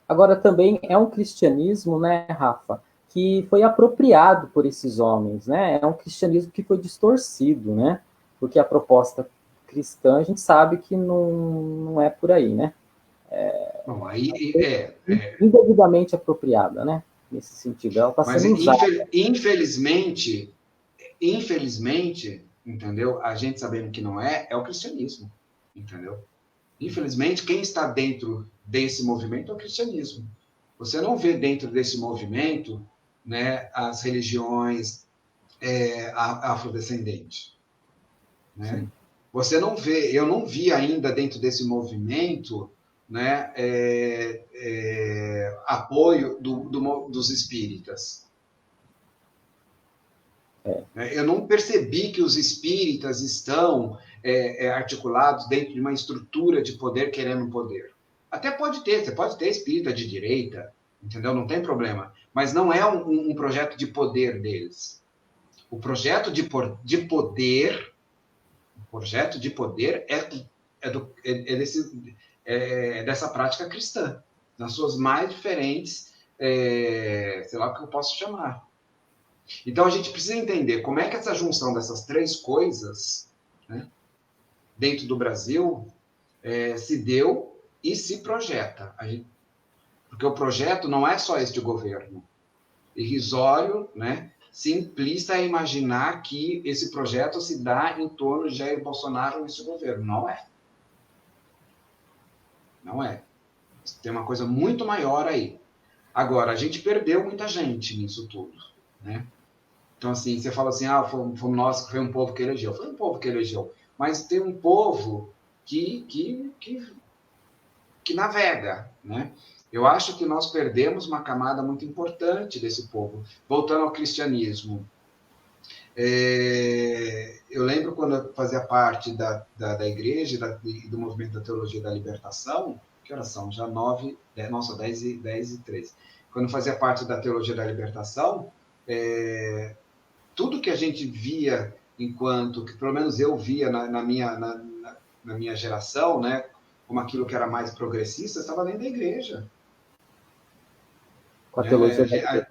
Agora, também é um cristianismo, né, Rafa, que foi apropriado por esses homens, né? É um cristianismo que foi distorcido, né? Porque a proposta cristã, a gente sabe que não é por aí, né? Bom, aí Indevidamente apropriada, né? Nesse sentido, ela está mas sendo usada. infelizmente, entendeu? A gente sabendo que não é o cristianismo, entendeu? Infelizmente, quem está dentro desse movimento é o cristianismo. Você não vê dentro desse movimento, né, as religiões afrodescendentes, né? Sim. Você não vê, eu não vi ainda dentro desse movimento, né, apoio dos espíritas. Eu não percebi que os espíritas estão articulados dentro de uma estrutura de poder querendo poder. Até pode ter, você pode ter espírita de direita, entendeu? Não tem problema. Mas não é um projeto de poder deles. O projeto de poder dessa prática cristã, nas suas mais diferentes, sei lá o que eu posso chamar. Então a gente precisa entender como é que essa junção dessas três coisas, né, dentro do Brasil se deu e se projeta. Porque o projeto não é só este governo. Irrisório, né, simplista é imaginar que esse projeto se dá em torno de Jair Bolsonaro nesse governo. Não é. Não é. Tem uma coisa muito maior aí. Agora, a gente perdeu muita gente nisso tudo, né? Então, assim, você fala assim, fomos nós que foi um povo que elegeu. Foi um povo que elegeu. Mas tem um povo que navega, né? Eu acho que nós perdemos uma camada muito importante desse povo. Voltando ao cristianismo. Eu lembro quando eu fazia parte da igreja e do movimento da teologia da libertação, que horas são? Já 9, nossa, 10 e 13. Quando eu fazia parte da teologia da libertação, tudo que a gente via que pelo menos eu via na minha geração, né, como aquilo que era mais progressista, estava dentro da igreja. Com a teologia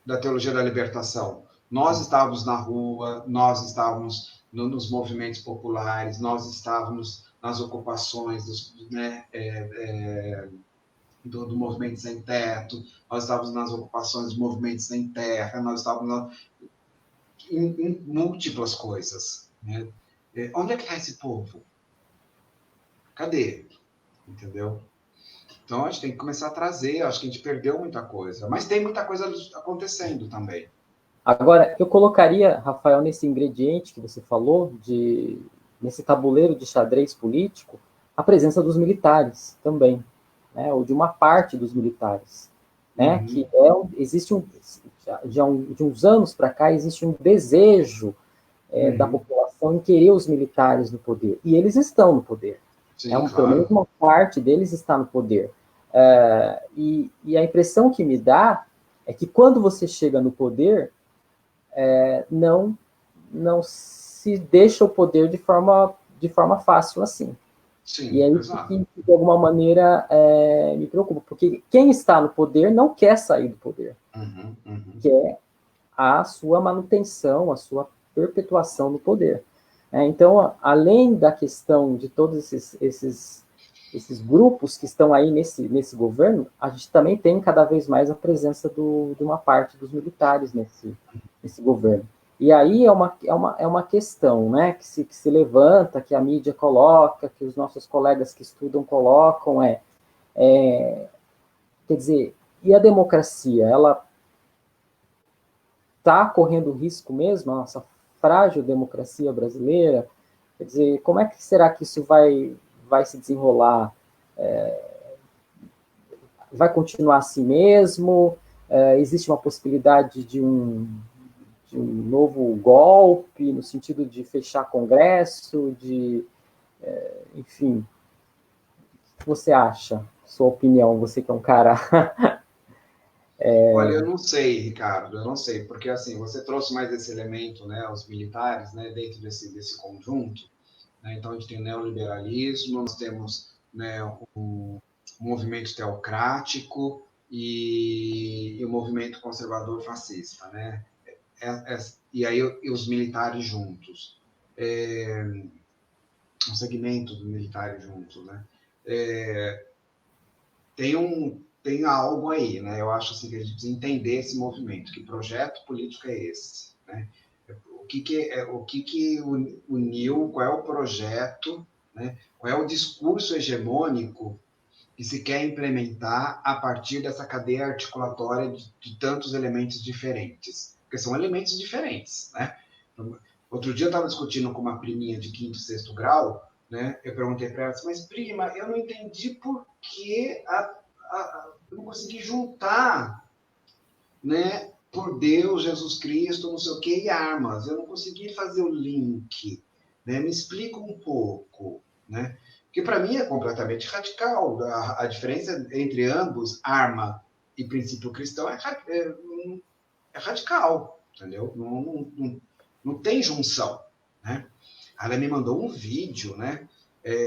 da teologia da libertação. Nós estávamos na rua, nós estávamos nos movimentos populares, nós estávamos nas ocupações do movimento sem teto, nós estávamos nas ocupações dos movimentos sem terra, nós estávamos em múltiplas coisas. Né? Onde é que está esse povo? Cadê? Entendeu? Então, a gente tem que começar a trazer, acho que a gente perdeu muita coisa, mas tem muita coisa acontecendo também. Agora, eu colocaria, Rafael, nesse ingrediente que você falou, nesse tabuleiro de xadrez político, a presença dos militares também, né, ou de uma parte dos militares, né, que existe de uns anos para cá, existe um desejo da população em querer os militares no poder, e eles estão no poder. Sim, claro. Pelo menos uma parte deles está no poder. E a impressão que me dá é que quando você chega no poder, não se deixa o poder de forma fácil assim. Sim, e é isso que, de alguma maneira, me preocupa, porque quem está no poder não quer sair do poder, quer a sua manutenção, a sua perpetuação no poder. Então, além da questão de todos esses grupos que estão aí nesse governo, a gente também tem cada vez mais a presença de uma parte dos militares nesse governo. E aí é uma questão, né, que se levanta, que a mídia coloca, que os nossos colegas que estudam colocam, quer dizer, e a democracia, ela está correndo risco mesmo, a nossa frágil democracia brasileira? Quer dizer, como é que será que isso vai se desenrolar? Vai continuar assim mesmo? Existe uma possibilidade de um novo golpe, no sentido de fechar Congresso, enfim. O que você acha? Sua opinião, você que é um cara... Olha, eu não sei, Ricardo, eu não sei, porque assim, você trouxe mais esse elemento, né, os militares, né, dentro desse conjunto, né, então a gente tem o neoliberalismo, nós temos, né, o movimento teocrático e o movimento conservador fascista, né? E aí os militares juntos. Um segmento dos militares juntos, né? Tem algo aí, né? Eu acho assim, que a gente precisa entender esse movimento, que projeto político é esse, né? O que uniu, qual é o projeto, né? Qual é o discurso hegemônico que se quer implementar a partir dessa cadeia articulatória de tantos elementos diferentes, porque são elementos diferentes, né? Outro dia eu estava discutindo com uma priminha de quinto, sexto grau, né? Eu perguntei para ela, mas prima, eu não entendi por que eu não consegui juntar, né? Por Deus, Jesus Cristo, não sei o que, e armas. Eu não consegui fazer o link, né? Me explica um pouco, né? Porque para mim é completamente radical. A diferença entre ambos, arma e princípio cristão, é radical, entendeu? Não tem junção, né? Ela me mandou um vídeo, né,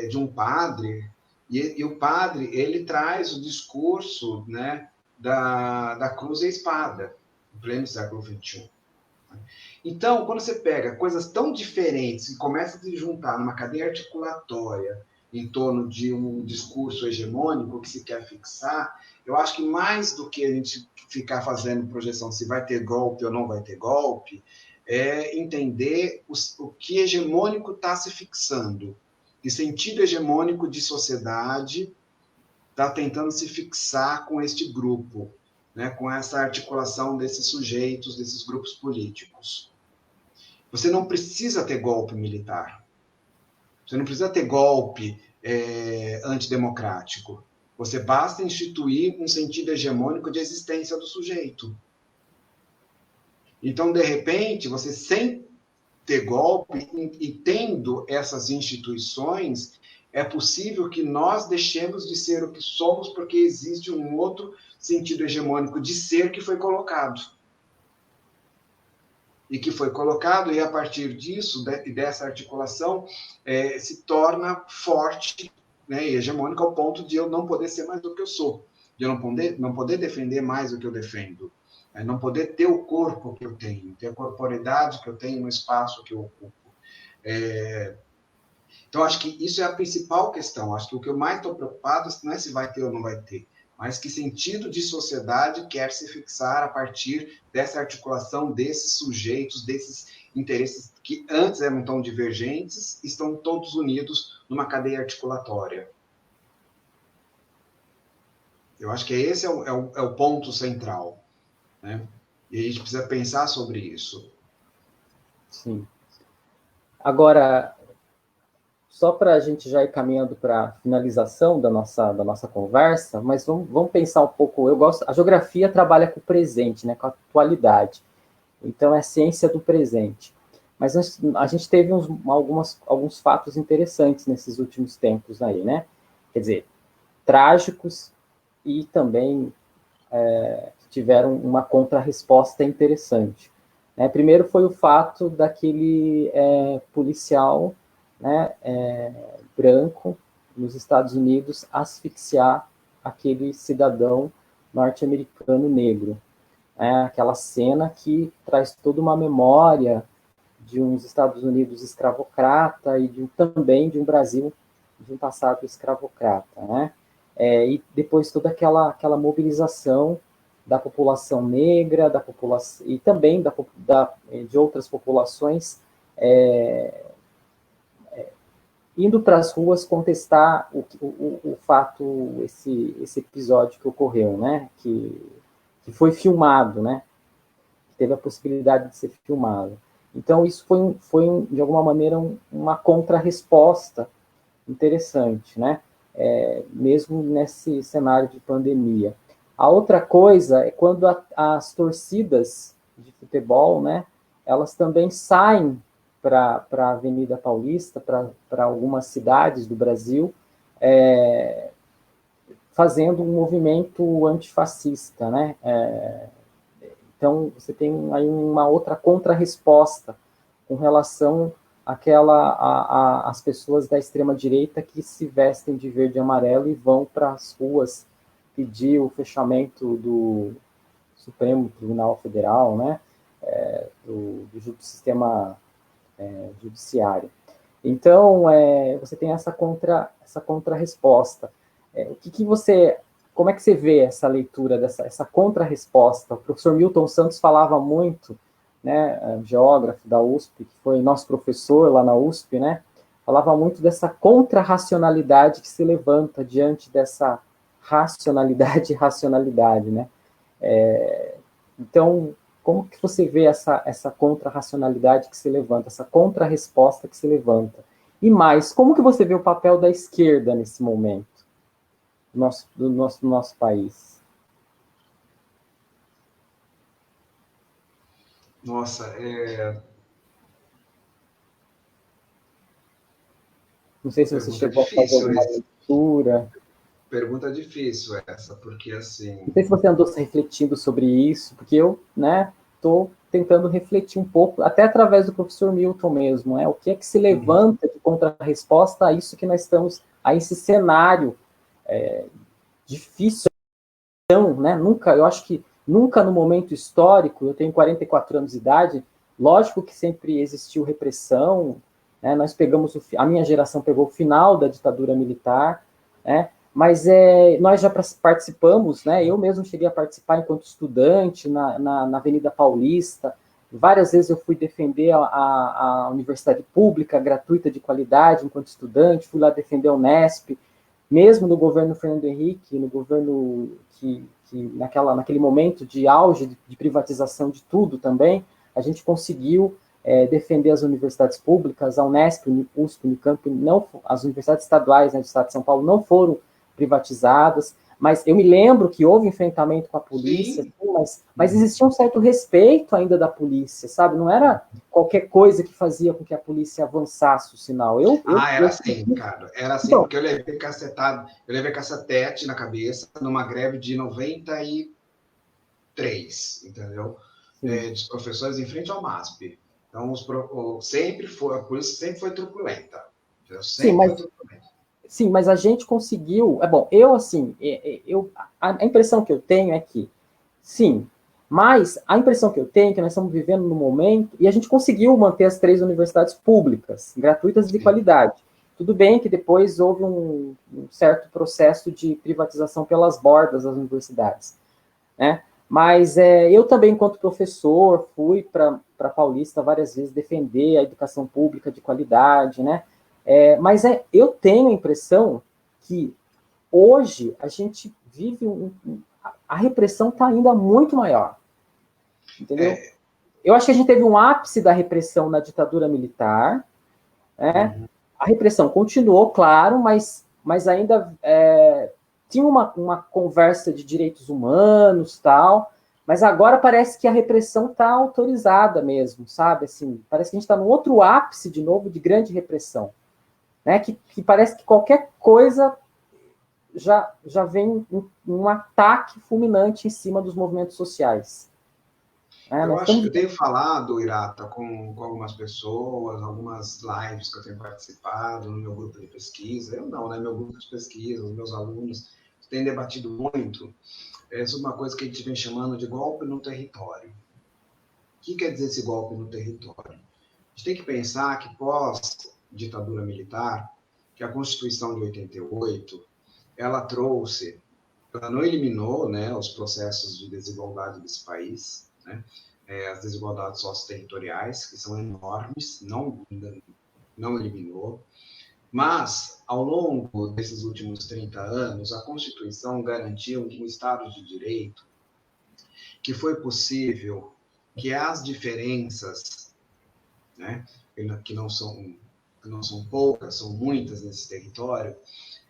de um padre, e o padre, ele traz o discurso, né, da cruz e a espada, em pleno século XXI. Então, quando você pega coisas tão diferentes e começa a se juntar numa cadeia articulatória em torno de um discurso hegemônico que se quer fixar, eu acho que mais do que a gente ficar fazendo projeção se vai ter golpe ou não vai ter golpe, é entender o que hegemônico está se fixando. Que sentido hegemônico de sociedade está tentando se fixar com este grupo, né, com essa articulação desses sujeitos, desses grupos políticos. Você não precisa ter golpe militar. Você não precisa ter golpe antidemocrático. Você basta instituir um sentido hegemônico de existência do sujeito. Então, de repente, você sem ter golpe e tendo essas instituições, é possível que nós deixemos de ser o que somos porque existe um outro sentido hegemônico de ser que foi colocado. E a partir disso, dessa articulação, se torna forte, né, e hegemônico ao ponto de eu não poder ser mais do que eu sou, de eu não poder defender mais o que eu defendo, não poder ter o corpo que eu tenho, ter a corporeidade que eu tenho no espaço que eu ocupo. Então, acho que isso é a principal questão. Acho que o que eu mais estou preocupado não é se vai ter ou não vai ter, mas que sentido de sociedade quer se fixar a partir dessa articulação desses sujeitos, desses interesses que antes eram tão divergentes, estão todos unidos numa cadeia articulatória. Eu acho que esse é o ponto central, né? E a gente precisa pensar sobre isso. Sim. Agora, só para a gente já ir caminhando para a finalização da nossa conversa, mas vamos pensar um pouco. A geografia trabalha com o presente, né, com a atualidade. Então, é a ciência do presente. Mas a gente teve alguns fatos interessantes nesses últimos tempos aí, né? Quer dizer, trágicos e também tiveram uma contrarresposta interessante. Primeiro foi o fato daquele policial, né, branco nos Estados Unidos asfixiar aquele cidadão norte-americano negro. Aquela cena que traz toda uma memória de uns Estados Unidos escravocrata e também de um Brasil de um passado escravocrata, né? E depois toda aquela mobilização da população negra, da população e também de outras populações indo para as ruas contestar o fato, esse episódio que ocorreu, né? Que foi filmado, né? Que teve a possibilidade de ser filmado. Então, isso foi de alguma maneira, uma contrarresposta interessante, né? Mesmo nesse cenário de pandemia. A outra coisa é quando as torcidas de futebol, né? Elas também saem para a Avenida Paulista, para algumas cidades do Brasil, fazendo um movimento antifascista, né? Então, você tem aí uma outra contrarresposta com relação as pessoas da extrema-direita que se vestem de verde e amarelo e vão para as ruas pedir o fechamento do Supremo Tribunal Federal, né, do sistema judiciário. Então, você tem essa contra-resposta. Como é que você vê essa leitura, essa contra-resposta? O professor Milton Santos falava muito, né, geógrafo da USP, que foi nosso professor lá na USP, né, falava muito dessa contra-racionalidade que se levanta diante dessa racionalidade e racionalidade, né? Então, como que você vê essa contra-racionalidade que se levanta, essa contra-resposta que se levanta? E mais, como que você vê o papel da esquerda nesse momento do nosso país? Nossa, Não sei se você chegou a fazer alguma leitura. Pergunta difícil essa, porque assim... Não sei se você andou se refletindo sobre isso, porque eu, né, estou tentando refletir um pouco, até através do professor Milton mesmo, o que é que se levanta de contra-resposta a isso que nós estamos, a esse cenário difícil, né? Eu acho que nunca no momento histórico, eu tenho 44 anos de idade, lógico que sempre existiu repressão, né? Nós pegamos, a minha geração pegou o final da ditadura militar, né? Mas nós já participamos, né? Eu mesmo cheguei a participar enquanto estudante na Avenida Paulista. Várias vezes eu fui defender a universidade pública, gratuita, de qualidade, enquanto estudante. Fui lá defender a Unesp. Mesmo no governo Fernando Henrique, no governo que naquele momento de auge de privatização de tudo também, a gente conseguiu defender as universidades públicas, a Unesp, USP, Unicamp, as universidades estaduais, né, do estado de São Paulo não foram privatizadas, mas eu me lembro que houve enfrentamento com a polícia, assim, mas existia um certo respeito ainda da polícia, sabe? Não era qualquer coisa que fazia com que a polícia avançasse o sinal. Era assim, cara. Era assim, então, porque eu levei cacetete na cabeça numa greve de 93, entendeu? Dos professores em frente ao MASP. Então, a polícia sempre foi truculenta. Foi truculenta. Sim, mas a gente conseguiu. A impressão que eu tenho é que, sim, mas a impressão que eu tenho é que nós estamos vivendo no momento, e a gente conseguiu manter as 3 universidades públicas, gratuitas e de qualidade. Tudo bem que depois houve um certo processo de privatização pelas bordas das universidades, né? Mas eu também, enquanto professor, fui para Paulista várias vezes defender a educação pública de qualidade, né? Mas eu tenho a impressão que hoje a gente vive a repressão está ainda muito maior, entendeu? Eu acho que a gente teve um ápice da repressão na ditadura militar, né? A repressão continuou, claro, mas ainda tinha uma conversa de direitos humanos, tal, mas agora parece que a repressão está autorizada mesmo, sabe? Assim, parece que a gente está num outro ápice de novo de grande repressão. Né, que parece que qualquer coisa já vem um ataque fulminante em cima dos movimentos sociais. Eu tenho falado, Irata, com algumas pessoas, algumas lives que eu tenho participado no meu grupo de pesquisa. Eu não, né? Meu grupo de pesquisa, os meus alunos têm debatido muito sobre uma coisa que a gente vem chamando de golpe no território. O que quer dizer esse golpe no território? A gente tem que pensar que pós-ditadura militar, que a Constituição de 88, ela não eliminou, né, os processos de desigualdade desse país, né, as desigualdades socioterritoriais, que são enormes, não eliminou, mas, ao longo desses últimos 30 anos, a Constituição garantiu um Estado de Direito que foi possível que as diferenças, né, que não são poucas, são muitas nesse território,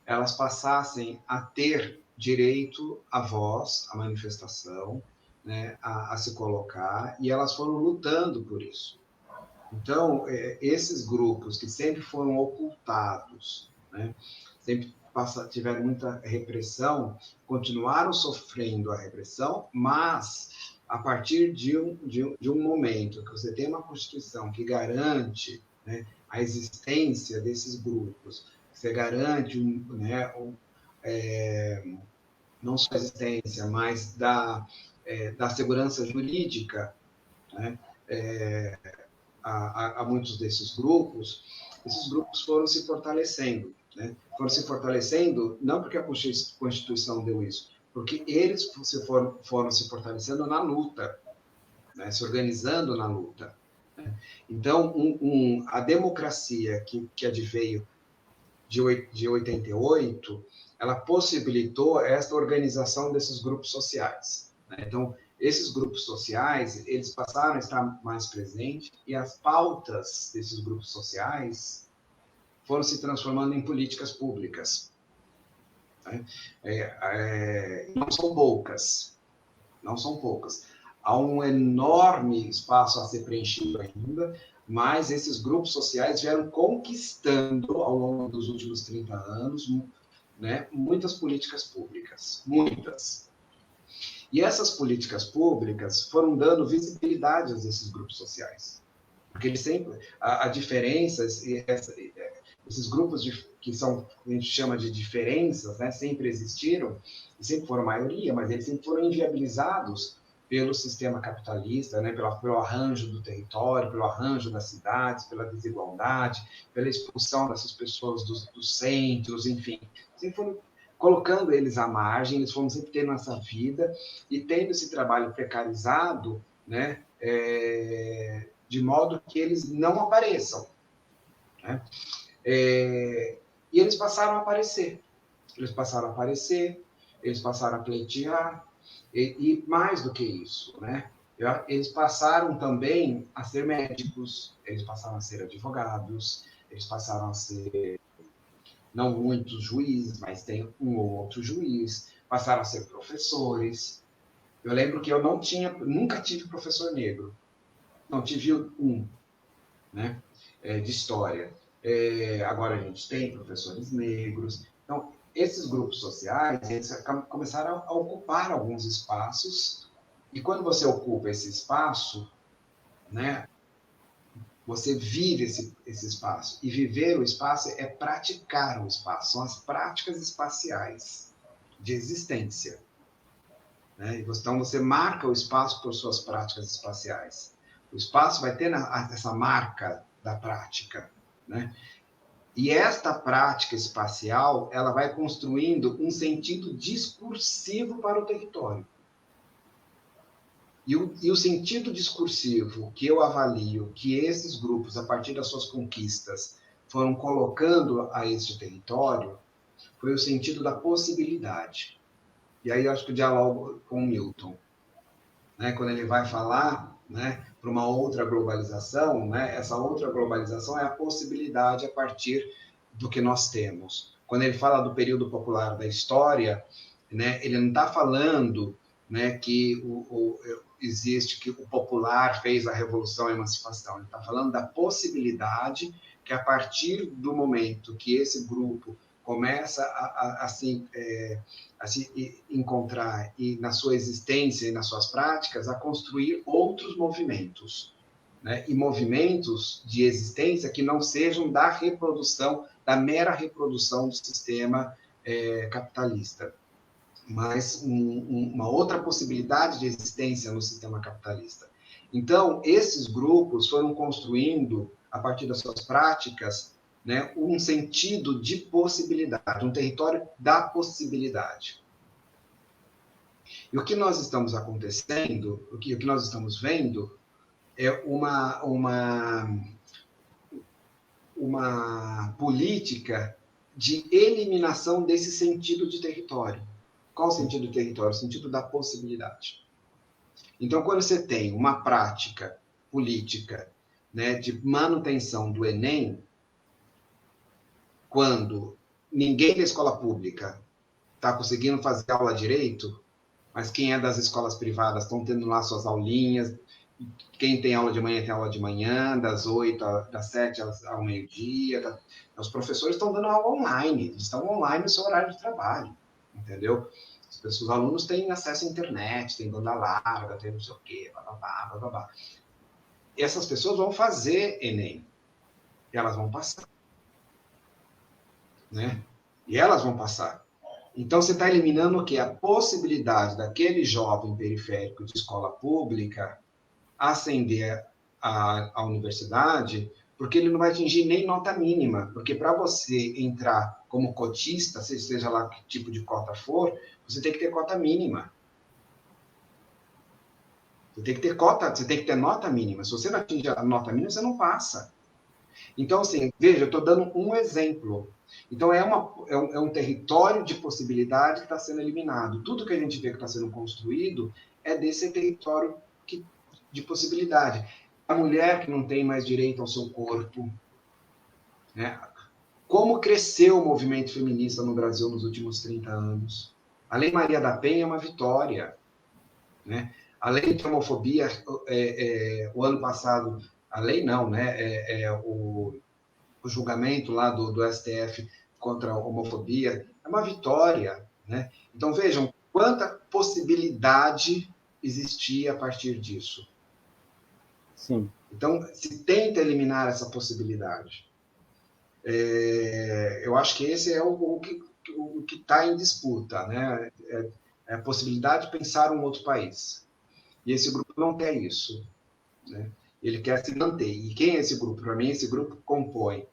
elas passassem a ter direito à voz, à manifestação, né, a se colocar, e elas foram lutando por isso. Então, esses grupos que sempre foram ocultados, né, sempre tiveram muita repressão, continuaram sofrendo a repressão, mas a partir de um momento que você tem uma Constituição que garante, né, a existência desses grupos. Você garante não só a existência, mas da segurança jurídica, né, a muitos desses grupos. Esses grupos foram se fortalecendo, né? Foram se fortalecendo não porque a Constituição deu isso, porque eles foram se fortalecendo na luta, né? Se organizando na luta. Né? Então, a democracia que adveio de 88, ela possibilitou esta organização desses grupos sociais. Né? Então, esses grupos sociais, eles passaram a estar mais presentes e as pautas desses grupos sociais foram se transformando em políticas públicas. Né? Não são poucas, não são poucas. Há um enorme espaço a ser preenchido ainda, mas esses grupos sociais vieram conquistando, ao longo dos últimos 30 anos, né, muitas políticas públicas, muitas. E essas políticas públicas foram dando visibilidade a esses grupos sociais. Porque eles sempre, a diferença, esses grupos que a gente chama de diferenças, né, sempre existiram, e sempre foram maioria, mas eles sempre foram inviabilizados pelo sistema capitalista, né, pelo arranjo do território, pelo arranjo das cidades, pela desigualdade, pela expulsão dessas pessoas dos centros, enfim. Sempre foram colocando eles à margem, eles foram sempre tendo essa vida e tendo esse trabalho precarizado, né, de modo que eles não apareçam. Né? E eles passaram a aparecer. Eles passaram a aparecer, eles passaram a pleitear, e mais do que isso, né? Eles passaram também a ser médicos, eles passaram a ser advogados, eles passaram a ser, não muitos juízes, mas tem um ou outro juiz, passaram a ser professores. Eu lembro que eu nunca tive professor negro, não tive um, né, de história. Agora a gente tem professores negros. Então, esses grupos sociais, eles começaram a ocupar alguns espaços, e quando você ocupa esse espaço, né, você vive esse espaço. E viver o espaço é praticar o espaço, são as práticas espaciais de existência. Né? Então, você marca o espaço por suas práticas espaciais. O espaço vai ter essa marca da prática. Né? E esta prática espacial, ela vai construindo um sentido discursivo para o território. E o sentido discursivo que eu avalio que esses grupos, a partir das suas conquistas, foram colocando a este território, foi o sentido da possibilidade. E aí eu acho que o diálogo com o Milton, né, quando ele vai falar, né, para uma outra globalização, né, essa outra globalização é a possibilidade a partir do que nós temos. Quando ele fala do período popular da história, né, ele não está falando, né, que existe que o popular fez a revolução e a emancipação. Ele está falando da possibilidade que, a partir do momento que esse grupo começa a se encontrar e na sua existência e nas suas práticas, a construir outros movimentos, né? E movimentos de existência que não sejam da reprodução, da mera reprodução do sistema capitalista, mas uma outra possibilidade de existência no sistema capitalista. Então, esses grupos foram construindo, a partir das suas práticas, né, um sentido de possibilidade, um território da possibilidade. E o que nós estamos acontecendo, o que nós estamos vendo, é uma política de eliminação desse sentido de território. Qual o sentido do território? O sentido da possibilidade. Então, quando você tem uma prática política, né, de manutenção do Enem, quando ninguém da escola pública está conseguindo fazer aula direito, mas quem é das escolas privadas estão tendo lá suas aulinhas, quem tem aula de manhã tem aula de manhã, das 7 ao meio-dia, os professores estão dando aula online, eles estão online no seu horário de trabalho, entendeu? Os alunos têm acesso à internet, tem banda larga, tem não sei o quê, blá, blá, blá, blá, blá. E essas pessoas vão fazer Enem. elas vão passar, né? E elas vão passar. Então, você está eliminando o quê? A possibilidade daquele jovem periférico de escola pública ascender à universidade, porque ele não vai atingir nem nota mínima. Porque para você entrar como cotista, seja lá que tipo de cota for, você tem que ter cota mínima. Você tem que ter cota, você tem que ter nota mínima. Se você não atingir a nota mínima, você não passa. Então, assim, veja, eu estou dando um exemplo. Então, é um território de possibilidade que está sendo eliminado. Tudo que a gente vê que está sendo construído é desse território de possibilidade. A mulher que não tem mais direito ao seu corpo, né? Como cresceu o movimento feminista no Brasil nos últimos 30 anos? A Lei Maria da Penha é uma vitória, né? A lei de homofobia, o ano passado, a lei não, né? O julgamento lá do STF contra a homofobia é uma vitória, né? Então vejam quanta possibilidade existia a partir disso. Sim. Então se tenta eliminar essa possibilidade. Eu acho que esse é o que está em disputa, né? É a possibilidade de pensar um outro país. E esse grupo não quer isso, né? Ele quer se manter. E quem é esse grupo? Para mim, esse grupo compõe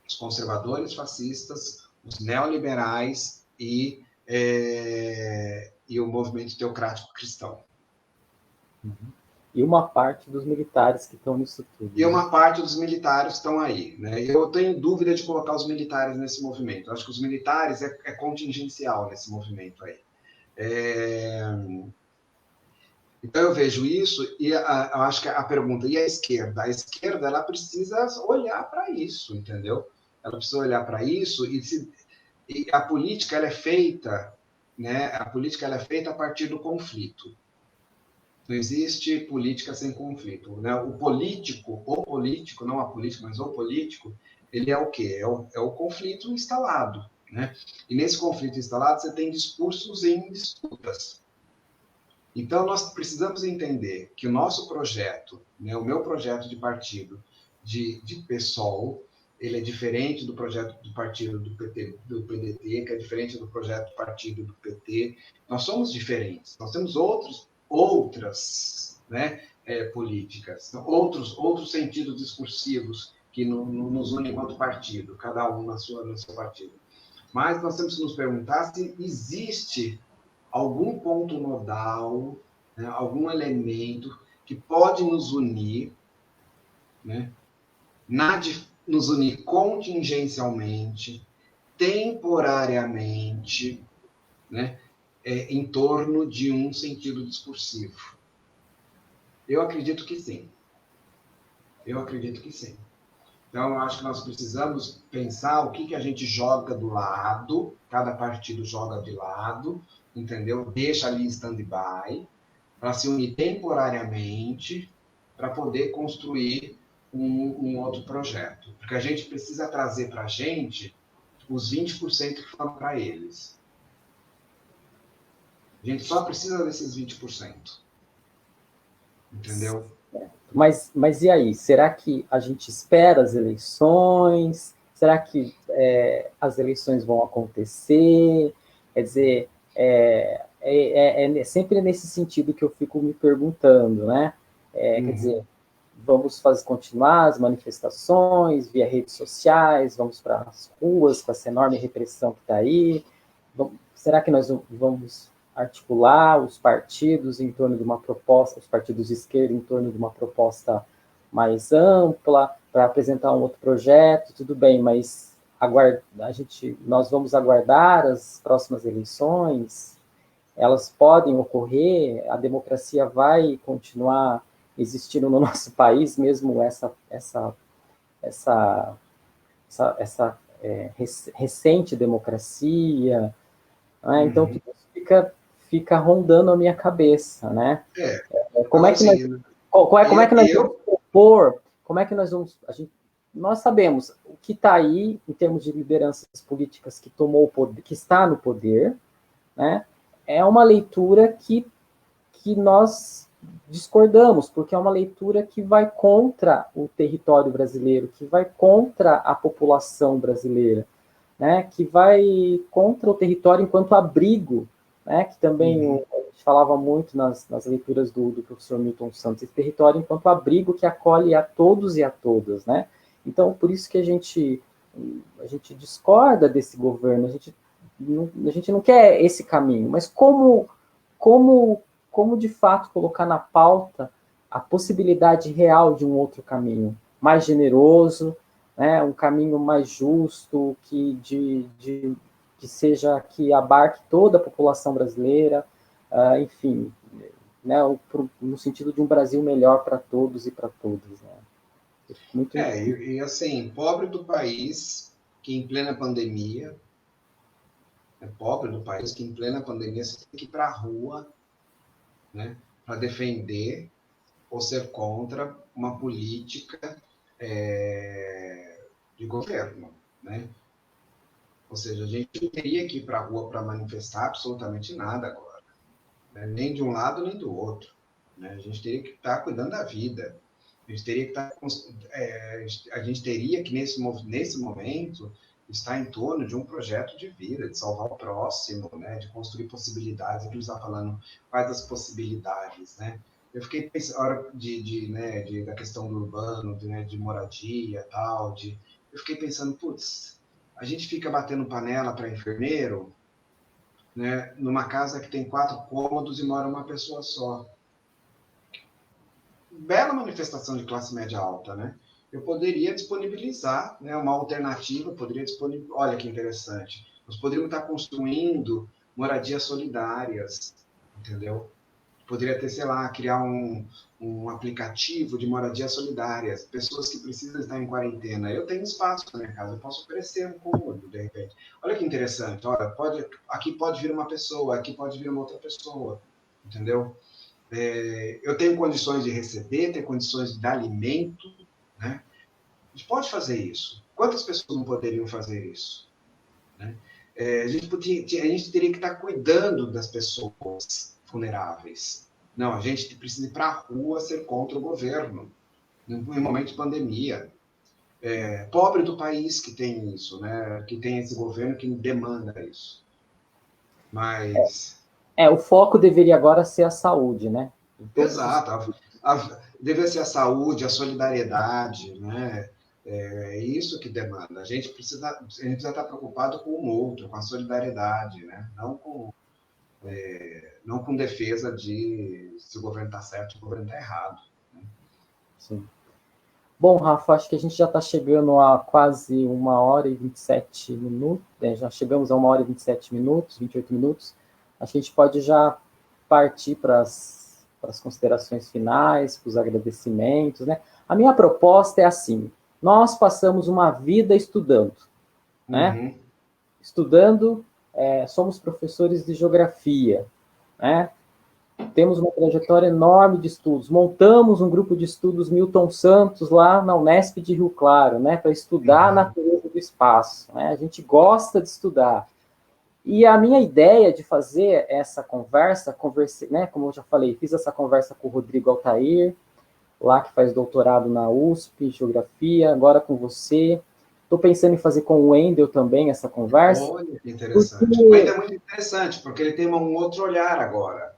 os conservadores fascistas, os neoliberais e o movimento teocrático cristão. E uma parte dos militares que estão nisso tudo. E uma parte dos militares estão aí, né? Eu tenho dúvida de colocar os militares nesse movimento. Eu acho que os militares é contingencial nesse movimento aí. Então eu vejo isso e eu acho que a pergunta, e a esquerda? A esquerda, ela precisa olhar para isso, entendeu? Ela precisa olhar para isso e a política ela é feita, né? A política ela é feita a partir do conflito. Não existe política sem conflito, né? O político, não a política, mas o político, ele é o quê? É o conflito instalado, né? E nesse conflito instalado você tem discursos em disputas. Então, nós precisamos entender que o nosso projeto, né, o meu projeto de partido de PSOL, ele é diferente do projeto do partido do PDT, que é diferente do projeto do partido do PT. Nós somos diferentes, nós temos outras, né, políticas, outros sentidos discursivos que nos unem enquanto partido, cada um no seu partido. Mas nós temos que nos perguntar se existe algum ponto nodal, né, algum elemento que pode nos unir, né, nos unir contingencialmente, temporariamente, né, em torno de um sentido discursivo. Eu acredito que sim. Então, eu acho que nós precisamos pensar o que a gente joga do lado, cada partido joga de lado, entendeu? Deixa ali em stand-by, para se unir temporariamente, para poder construir um outro projeto. Porque a gente precisa trazer para a gente os 20% que foram para eles. A gente só precisa desses 20%. Entendeu? Mas e aí? Será que a gente espera as eleições? Será que as eleições vão acontecer? Quer dizer, é sempre nesse sentido que eu fico me perguntando, né? Quer dizer, vamos continuar as manifestações via redes sociais, vamos para as ruas com essa enorme repressão que está aí? Será que nós vamos articular os partidos em torno de uma proposta, os partidos de esquerda em torno de uma proposta mais ampla, para apresentar um outro projeto? Tudo bem, mas nós vamos aguardar as próximas eleições? Elas podem ocorrer? A democracia vai continuar existindo no nosso país, mesmo essa recente democracia? Né? Então, tudo isso fica rondando a minha cabeça, né? Como é que nós vamos propor? Como é que nós vamos? Nós sabemos o que está aí em termos de lideranças políticas que tomou o poder, que está no poder, né? É uma leitura que nós discordamos, porque é uma leitura que vai contra o território brasileiro, que vai contra a população brasileira, né, que vai contra o território enquanto abrigo, né, que também a gente falava muito nas leituras do professor Milton Santos, esse território enquanto abrigo que acolhe a todos e a todas, né? Então, por isso que a gente discorda desse governo, a gente não quer esse caminho, mas como de fato colocar na pauta a possibilidade real de um outro caminho, mais generoso, né, um caminho mais justo, que seja, que abarque toda a população brasileira, enfim, né, no sentido de um Brasil melhor para todos e para todas. Né? Muito... e assim, pobre do país que em plena pandemia, pobre do país que em plena pandemia você tem que ir para a rua, né, para defender ou ser contra uma política de governo, né? Ou seja, a gente não teria que ir para a rua para manifestar absolutamente nada agora, né? Nem de um lado nem do outro, né? A gente teria que estar cuidando da vida, a gente teria que nesse momento estar em torno de um projeto de vida, de salvar o próximo, né? De construir possibilidades. Aqui a gente está falando quais as possibilidades, né? Eu fiquei pensando, a hora da questão do urbano, de moradia, tal, eu fiquei pensando, putz, a gente fica batendo panela para enfermeiro, né, numa casa que tem 4 cômodos e mora uma pessoa só. Bela manifestação de classe média alta, né? Eu poderia disponibilizar, né, uma alternativa, olha que interessante, nós poderíamos estar construindo moradias solidárias, entendeu? Poderia ter, sei lá, criar um aplicativo de moradias solidárias, pessoas que precisam estar em quarentena. Eu tenho espaço na minha casa, eu posso oferecer um cômodo, de repente. Olha que interessante, olha, aqui pode vir uma pessoa, aqui pode vir uma outra pessoa, entendeu? Eu tenho condições de receber, tenho condições de dar alimento, né? A gente pode fazer isso. Quantas pessoas não poderiam fazer isso? Né? A gente teria que estar cuidando das pessoas vulneráveis. Não, a gente precisa ir para a rua ser contra o governo, em momento de pandemia. Pobre do país que tem isso, né? Que tem esse governo que demanda isso. Mas... o foco deveria agora ser a saúde, né? Exato. Deve ser a saúde, a solidariedade, né? É isso que demanda. A gente precisa estar preocupado com o outro, com a solidariedade, né? Não com defesa de se o governo está certo, se o governo está errado. Né? Sim. Bom, Rafa, acho que a gente já está chegando a quase 1h e 27 minutos, né? Já chegamos a 1h e 27 minutos, 28 minutos. Acho que a gente pode já partir para as considerações finais, para os agradecimentos, né? A minha proposta é assim: nós passamos uma vida estudando, né? Estudando, somos professores de geografia, né? Temos uma trajetória enorme de estudos. Montamos um grupo de estudos Milton Santos lá na Unesp de Rio Claro, né? Para estudar a natureza do espaço, né? A gente gosta de estudar. E a minha ideia de fazer essa conversei, né, como eu já falei, fiz essa conversa com o Rodrigo Altair, lá que faz doutorado na USP, Geografia, agora com você. Estou pensando em fazer com o Wendel também essa conversa. Olha que interessante. O Wendel é muito interessante, porque ele tem um outro olhar agora.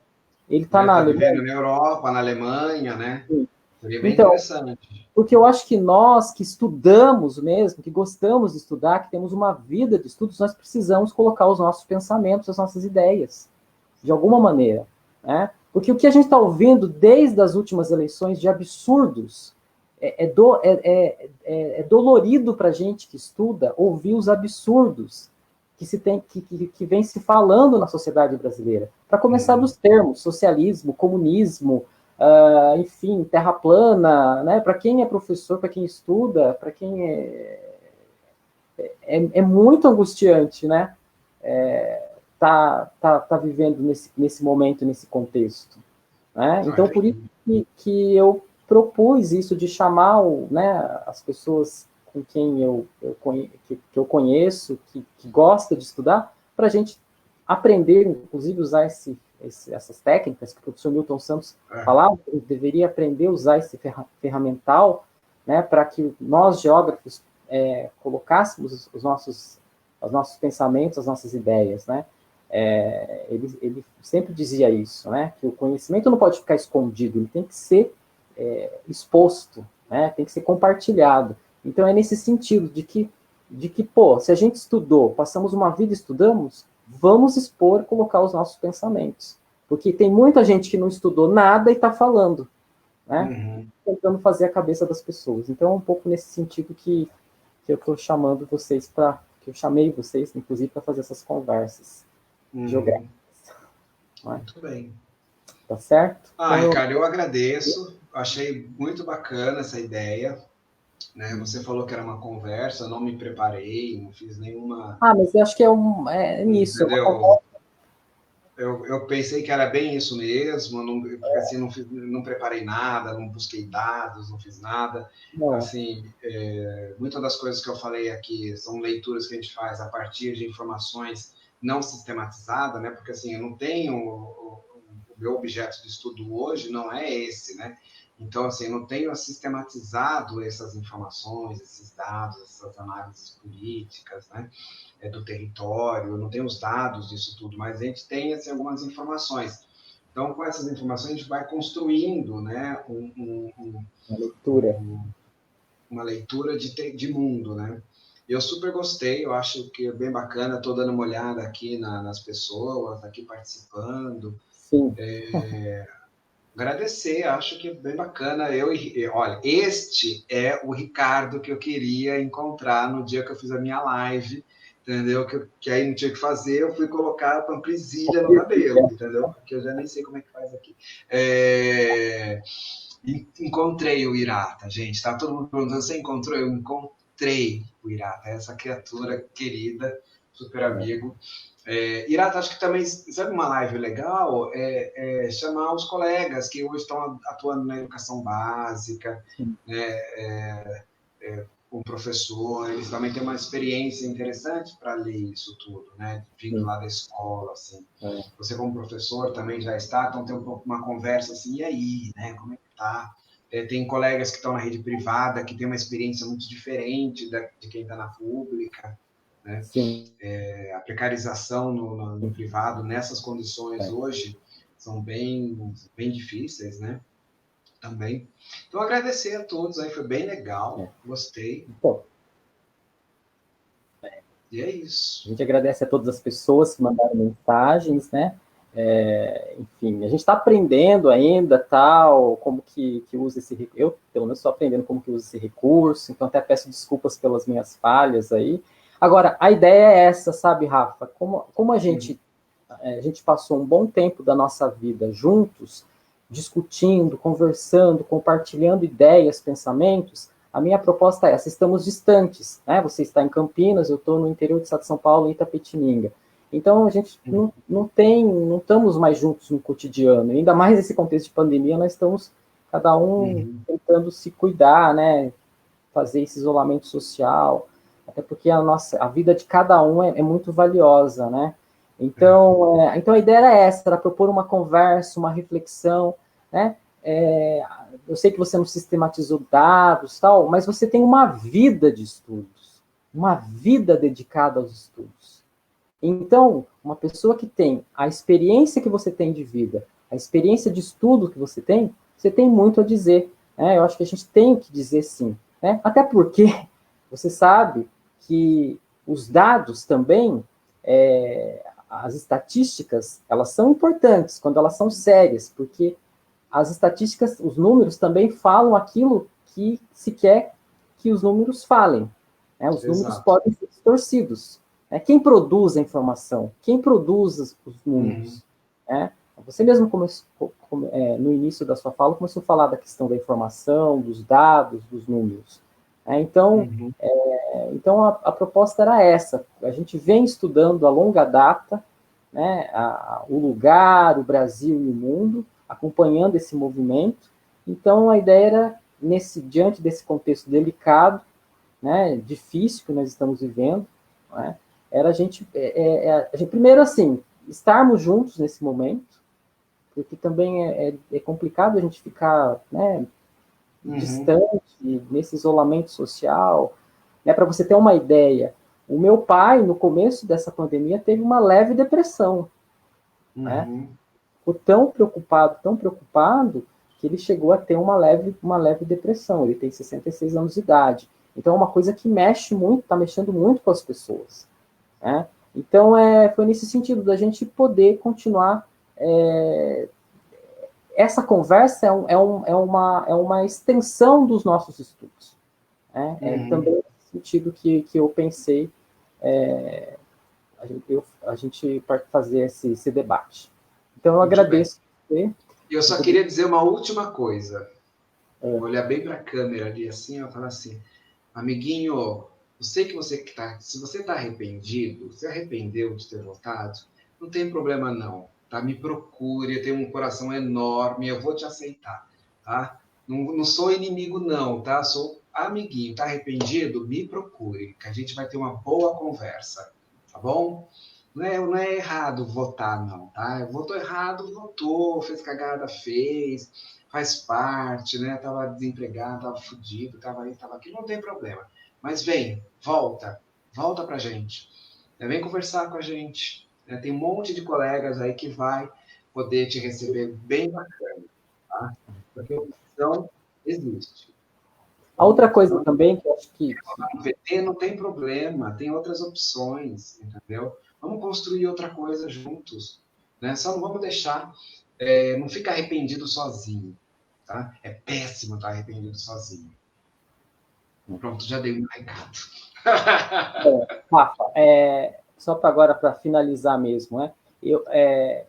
Ele está na vivendo na Europa, na Alemanha, né? Sim. Seria bem interessante. Porque eu acho que nós que estudamos mesmo, que gostamos de estudar, que temos uma vida de estudos, nós precisamos colocar os nossos pensamentos, as nossas ideias, de alguma maneira, né? Porque o que a gente está ouvindo desde as últimas eleições de absurdos, é dolorido para a gente que estuda ouvir os absurdos que vem se falando na sociedade brasileira. Para começar dos termos, socialismo, comunismo, enfim, terra plana, né? Para quem é professor, para quem estuda, para quem é muito angustiante, né? Tá vivendo nesse momento, nesse contexto, né? Então, por isso que eu propus isso de chamar né, as pessoas com quem que eu conheço, que gosta de estudar, para a gente aprender, inclusive usar essas técnicas que o professor Milton Santos falava, que deveria aprender a usar esse ferramental, né, para que nós, geógrafos, colocássemos os nossos pensamentos, as nossas ideias, né? Ele sempre dizia isso, né? Que o conhecimento não pode ficar escondido, ele tem que ser exposto, né? Tem que ser compartilhado. Então, é nesse sentido de que, pô, se a gente estudou, passamos uma vida estudamos, vamos expor, colocar os nossos pensamentos. Porque tem muita gente que não estudou nada e está falando, né? Tentando fazer a cabeça das pessoas. Então, é um pouco nesse sentido que eu estou chamando vocês que eu chamei vocês, inclusive, para fazer essas conversas geográficas. Muito bem. Tá certo? Ricardo, eu agradeço. Achei muito bacana essa ideia. Né? Você falou que era uma conversa, eu não me preparei, não fiz nenhuma... mas eu acho que é nisso. Entendeu? Eu pensei que era bem isso mesmo, porque assim, não preparei nada, não busquei dados, não fiz nada. Assim, muitas das coisas que eu falei aqui são leituras que a gente faz a partir de informações não sistematizadas, né? Porque assim, eu não tenho... O meu objeto de estudo hoje não é esse, né? Então, assim, não tenho sistematizado essas informações, esses dados, essas análises políticas, né, do território, não tenho os dados disso tudo, mas a gente tem, assim, algumas informações. Então, com essas informações, a gente vai construindo, né, uma leitura de mundo, né. Eu super gostei, eu acho que é bem bacana, estou dando uma olhada aqui nas pessoas, aqui participando. Sim. Agradecer, acho que é bem bacana. Olha, este é o Ricardo que eu queria encontrar no dia que eu fiz a minha live, entendeu? Que aí não tinha que fazer, eu fui colocar a pamplisilha no cabelo, entendeu? Porque eu já nem sei como é que faz aqui. Encontrei o Irata, gente. Tá todo mundo perguntando, você encontrou? Eu encontrei o Irata, essa criatura querida, super amigo. Irata, acho que também, sabe uma live legal? Chamar os colegas que hoje estão atuando na educação básica, né, com professor, eles também têm uma experiência interessante para ler isso tudo, né, vindo lá da escola, assim. Você como professor também já está, então tem uma conversa assim, e aí, né, como é que tá? Tem colegas que estão na rede privada, que têm uma experiência muito diferente de quem está na pública, né? A precarização no privado, nessas condições hoje, são bem difíceis, né? Também. Então, agradecer a todos, aí foi bem legal, gostei. E é isso. A gente agradece a todas as pessoas que mandaram mensagens, né? Enfim, a gente está aprendendo ainda, tal, como que usa esse recurso. Eu, pelo menos, estou aprendendo como que usa esse recurso, então até peço desculpas pelas minhas falhas aí. Agora, a ideia é essa, sabe, Rafa? Como a gente passou um bom tempo da nossa vida juntos, discutindo, conversando, compartilhando ideias, pensamentos, a minha proposta é essa: estamos distantes, né? Você está em Campinas, eu estou no interior do estado de São Paulo, em Itapetininga. Então, a gente não estamos mais juntos no cotidiano, ainda mais nesse contexto de pandemia, nós estamos, cada um tentando se cuidar, né? Fazer esse isolamento social, até porque a vida de cada um é muito valiosa, né? Então, a ideia era essa, era propor uma conversa, uma reflexão, né? Eu sei que você não sistematizou dados, tal, mas você tem uma vida de estudos, uma vida dedicada aos estudos. Então, uma pessoa que tem a experiência que você tem de vida, a experiência de estudo que você tem muito a dizer, né? Eu acho que a gente tem que dizer sim, né? Até porque você sabe que os dados também, as estatísticas, elas são importantes quando elas são sérias, porque as estatísticas, os números também falam aquilo que se quer que os números falem, né? Os números podem ser distorcidos. Né? Quem produz a informação? Quem produz os números? Né? Você mesmo no início da sua fala, começou a falar da questão da informação, dos dados, dos números. Então, a proposta era essa. A gente vem estudando a longa data, né, o lugar, o Brasil e o mundo, acompanhando esse movimento. Então, a ideia era, diante desse contexto delicado, né, difícil que nós estamos vivendo, né, era a gente, primeiro, assim, estarmos juntos nesse momento, porque também é complicado a gente ficar, né, distante, nesse isolamento social, né? Para você ter uma ideia, o meu pai, no começo dessa pandemia, teve uma leve depressão, né? Ficou tão preocupado, que ele chegou a ter uma leve depressão. Ele tem 66 anos de idade. Então, é uma coisa que mexe muito, está mexendo muito com as pessoas, né? Então, foi nesse sentido da gente poder continuar. Essa conversa é uma extensão dos nossos estudos, né? Também nesse sentido que eu pensei a gente fazer esse debate. Então, eu Muito agradeço você. Eu só queria dizer uma última coisa. Vou olhar bem para a câmera ali, assim, eu falar assim, amiguinho, eu sei que se você está arrependido, se arrependeu de ter votado, não tem problema não, tá? Me procure, eu tenho um coração enorme, eu vou te aceitar, tá? Não sou inimigo não, tá? Sou amiguinho, tá arrependido? Me procure, que a gente vai ter uma boa conversa, tá bom? Não é errado votar não, tá? Votou errado, votou, fez cagada, faz parte, né? Tava desempregado, tava fudido, tava aqui, não tem problema. Mas volta pra gente. Vem conversar com a gente. Tem um monte de colegas aí que vai poder te receber bem bacana, tá? Porque a opção existe. A outra coisa também que eu acho que... No PT não tem problema, tem outras opções, entendeu? Vamos construir outra coisa juntos, né? Só não vamos deixar, não fica arrependido sozinho, tá? É péssimo estar arrependido sozinho. Pronto, já dei um recado. Rafa, só para finalizar mesmo, né?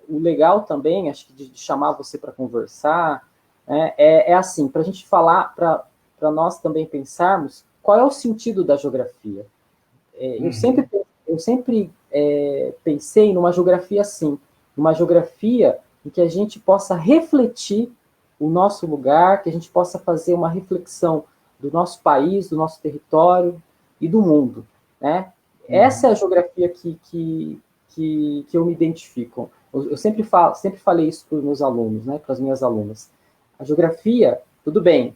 O legal também, acho que de chamar você para conversar, né, assim, para a gente falar, para nós também pensarmos qual é o sentido da geografia. Eu sempre pensei numa geografia assim, numa geografia em que a gente possa refletir o nosso lugar, que a gente possa fazer uma reflexão do nosso país, do nosso território e do mundo, né? Essa é a geografia que eu me identifico. Eu sempre falei isso para os meus alunos, né, para as minhas alunas. A geografia, tudo bem,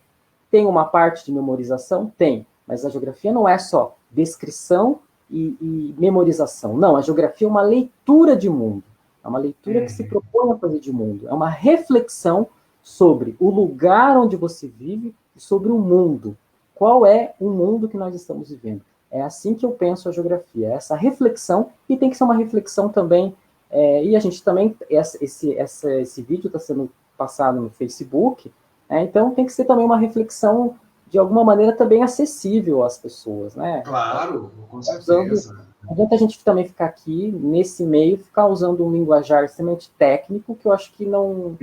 tem uma parte de memorização? Tem, mas a geografia não é só descrição e memorização. Não, a geografia é uma leitura de mundo. É uma leitura que se propõe a fazer de mundo. É uma reflexão sobre o lugar onde você vive e sobre o mundo. Qual é o mundo que nós estamos vivendo? É assim que eu penso a geografia, essa reflexão, e tem que ser uma reflexão também, e a gente também, esse vídeo está sendo passado no Facebook, então tem que ser também uma reflexão, de alguma maneira, também acessível às pessoas, né? Claro, com certeza. Não adianta a gente também ficar aqui, nesse meio, ficar usando um linguajar extremamente técnico, que eu acho que não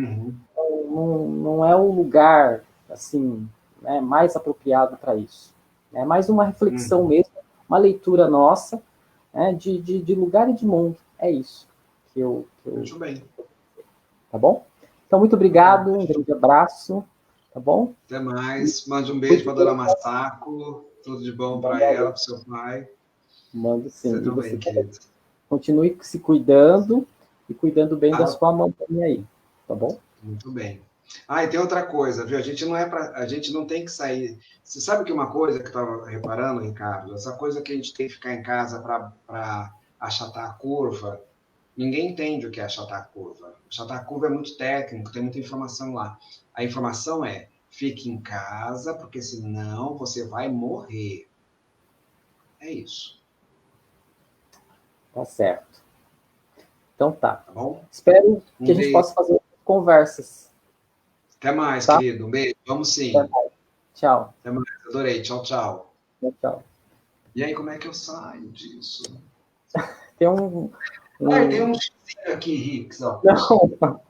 é o lugar, assim, né, mais apropriado para isso. É mais uma reflexão mesmo, uma leitura nossa, né, de lugar e de mundo. É isso que eu... Muito bem. Tá bom? Então, muito obrigado, um grande abraço, tá bom? Até mais. Mande um beijo para a dona Massaco, tudo de bom para ela, para o seu pai. Mando sim. Você também, querido. Continue se cuidando e cuidando bem da sua mão também aí, tá bom? Muito bem. E tem outra coisa, viu? A gente não tem que sair. Você sabe que uma coisa que eu estava reparando, Ricardo, essa coisa que a gente tem que ficar em casa para achatar a curva, ninguém entende o que é achatar a curva. Achatar a curva é muito técnico, tem muita informação lá. A informação é: fique em casa, porque senão você vai morrer. É isso. Tá certo. Então tá. Tá bom? Espero que a gente possa fazer conversas. Até mais, querido. Um beijo. Vamos sim. Até mais. Tchau. Até mais. Adorei. Tchau, tchau. Tchau. E aí, como é que eu saio disso? Tem um... Tem um xizinho aqui, Rix. Ó. Não.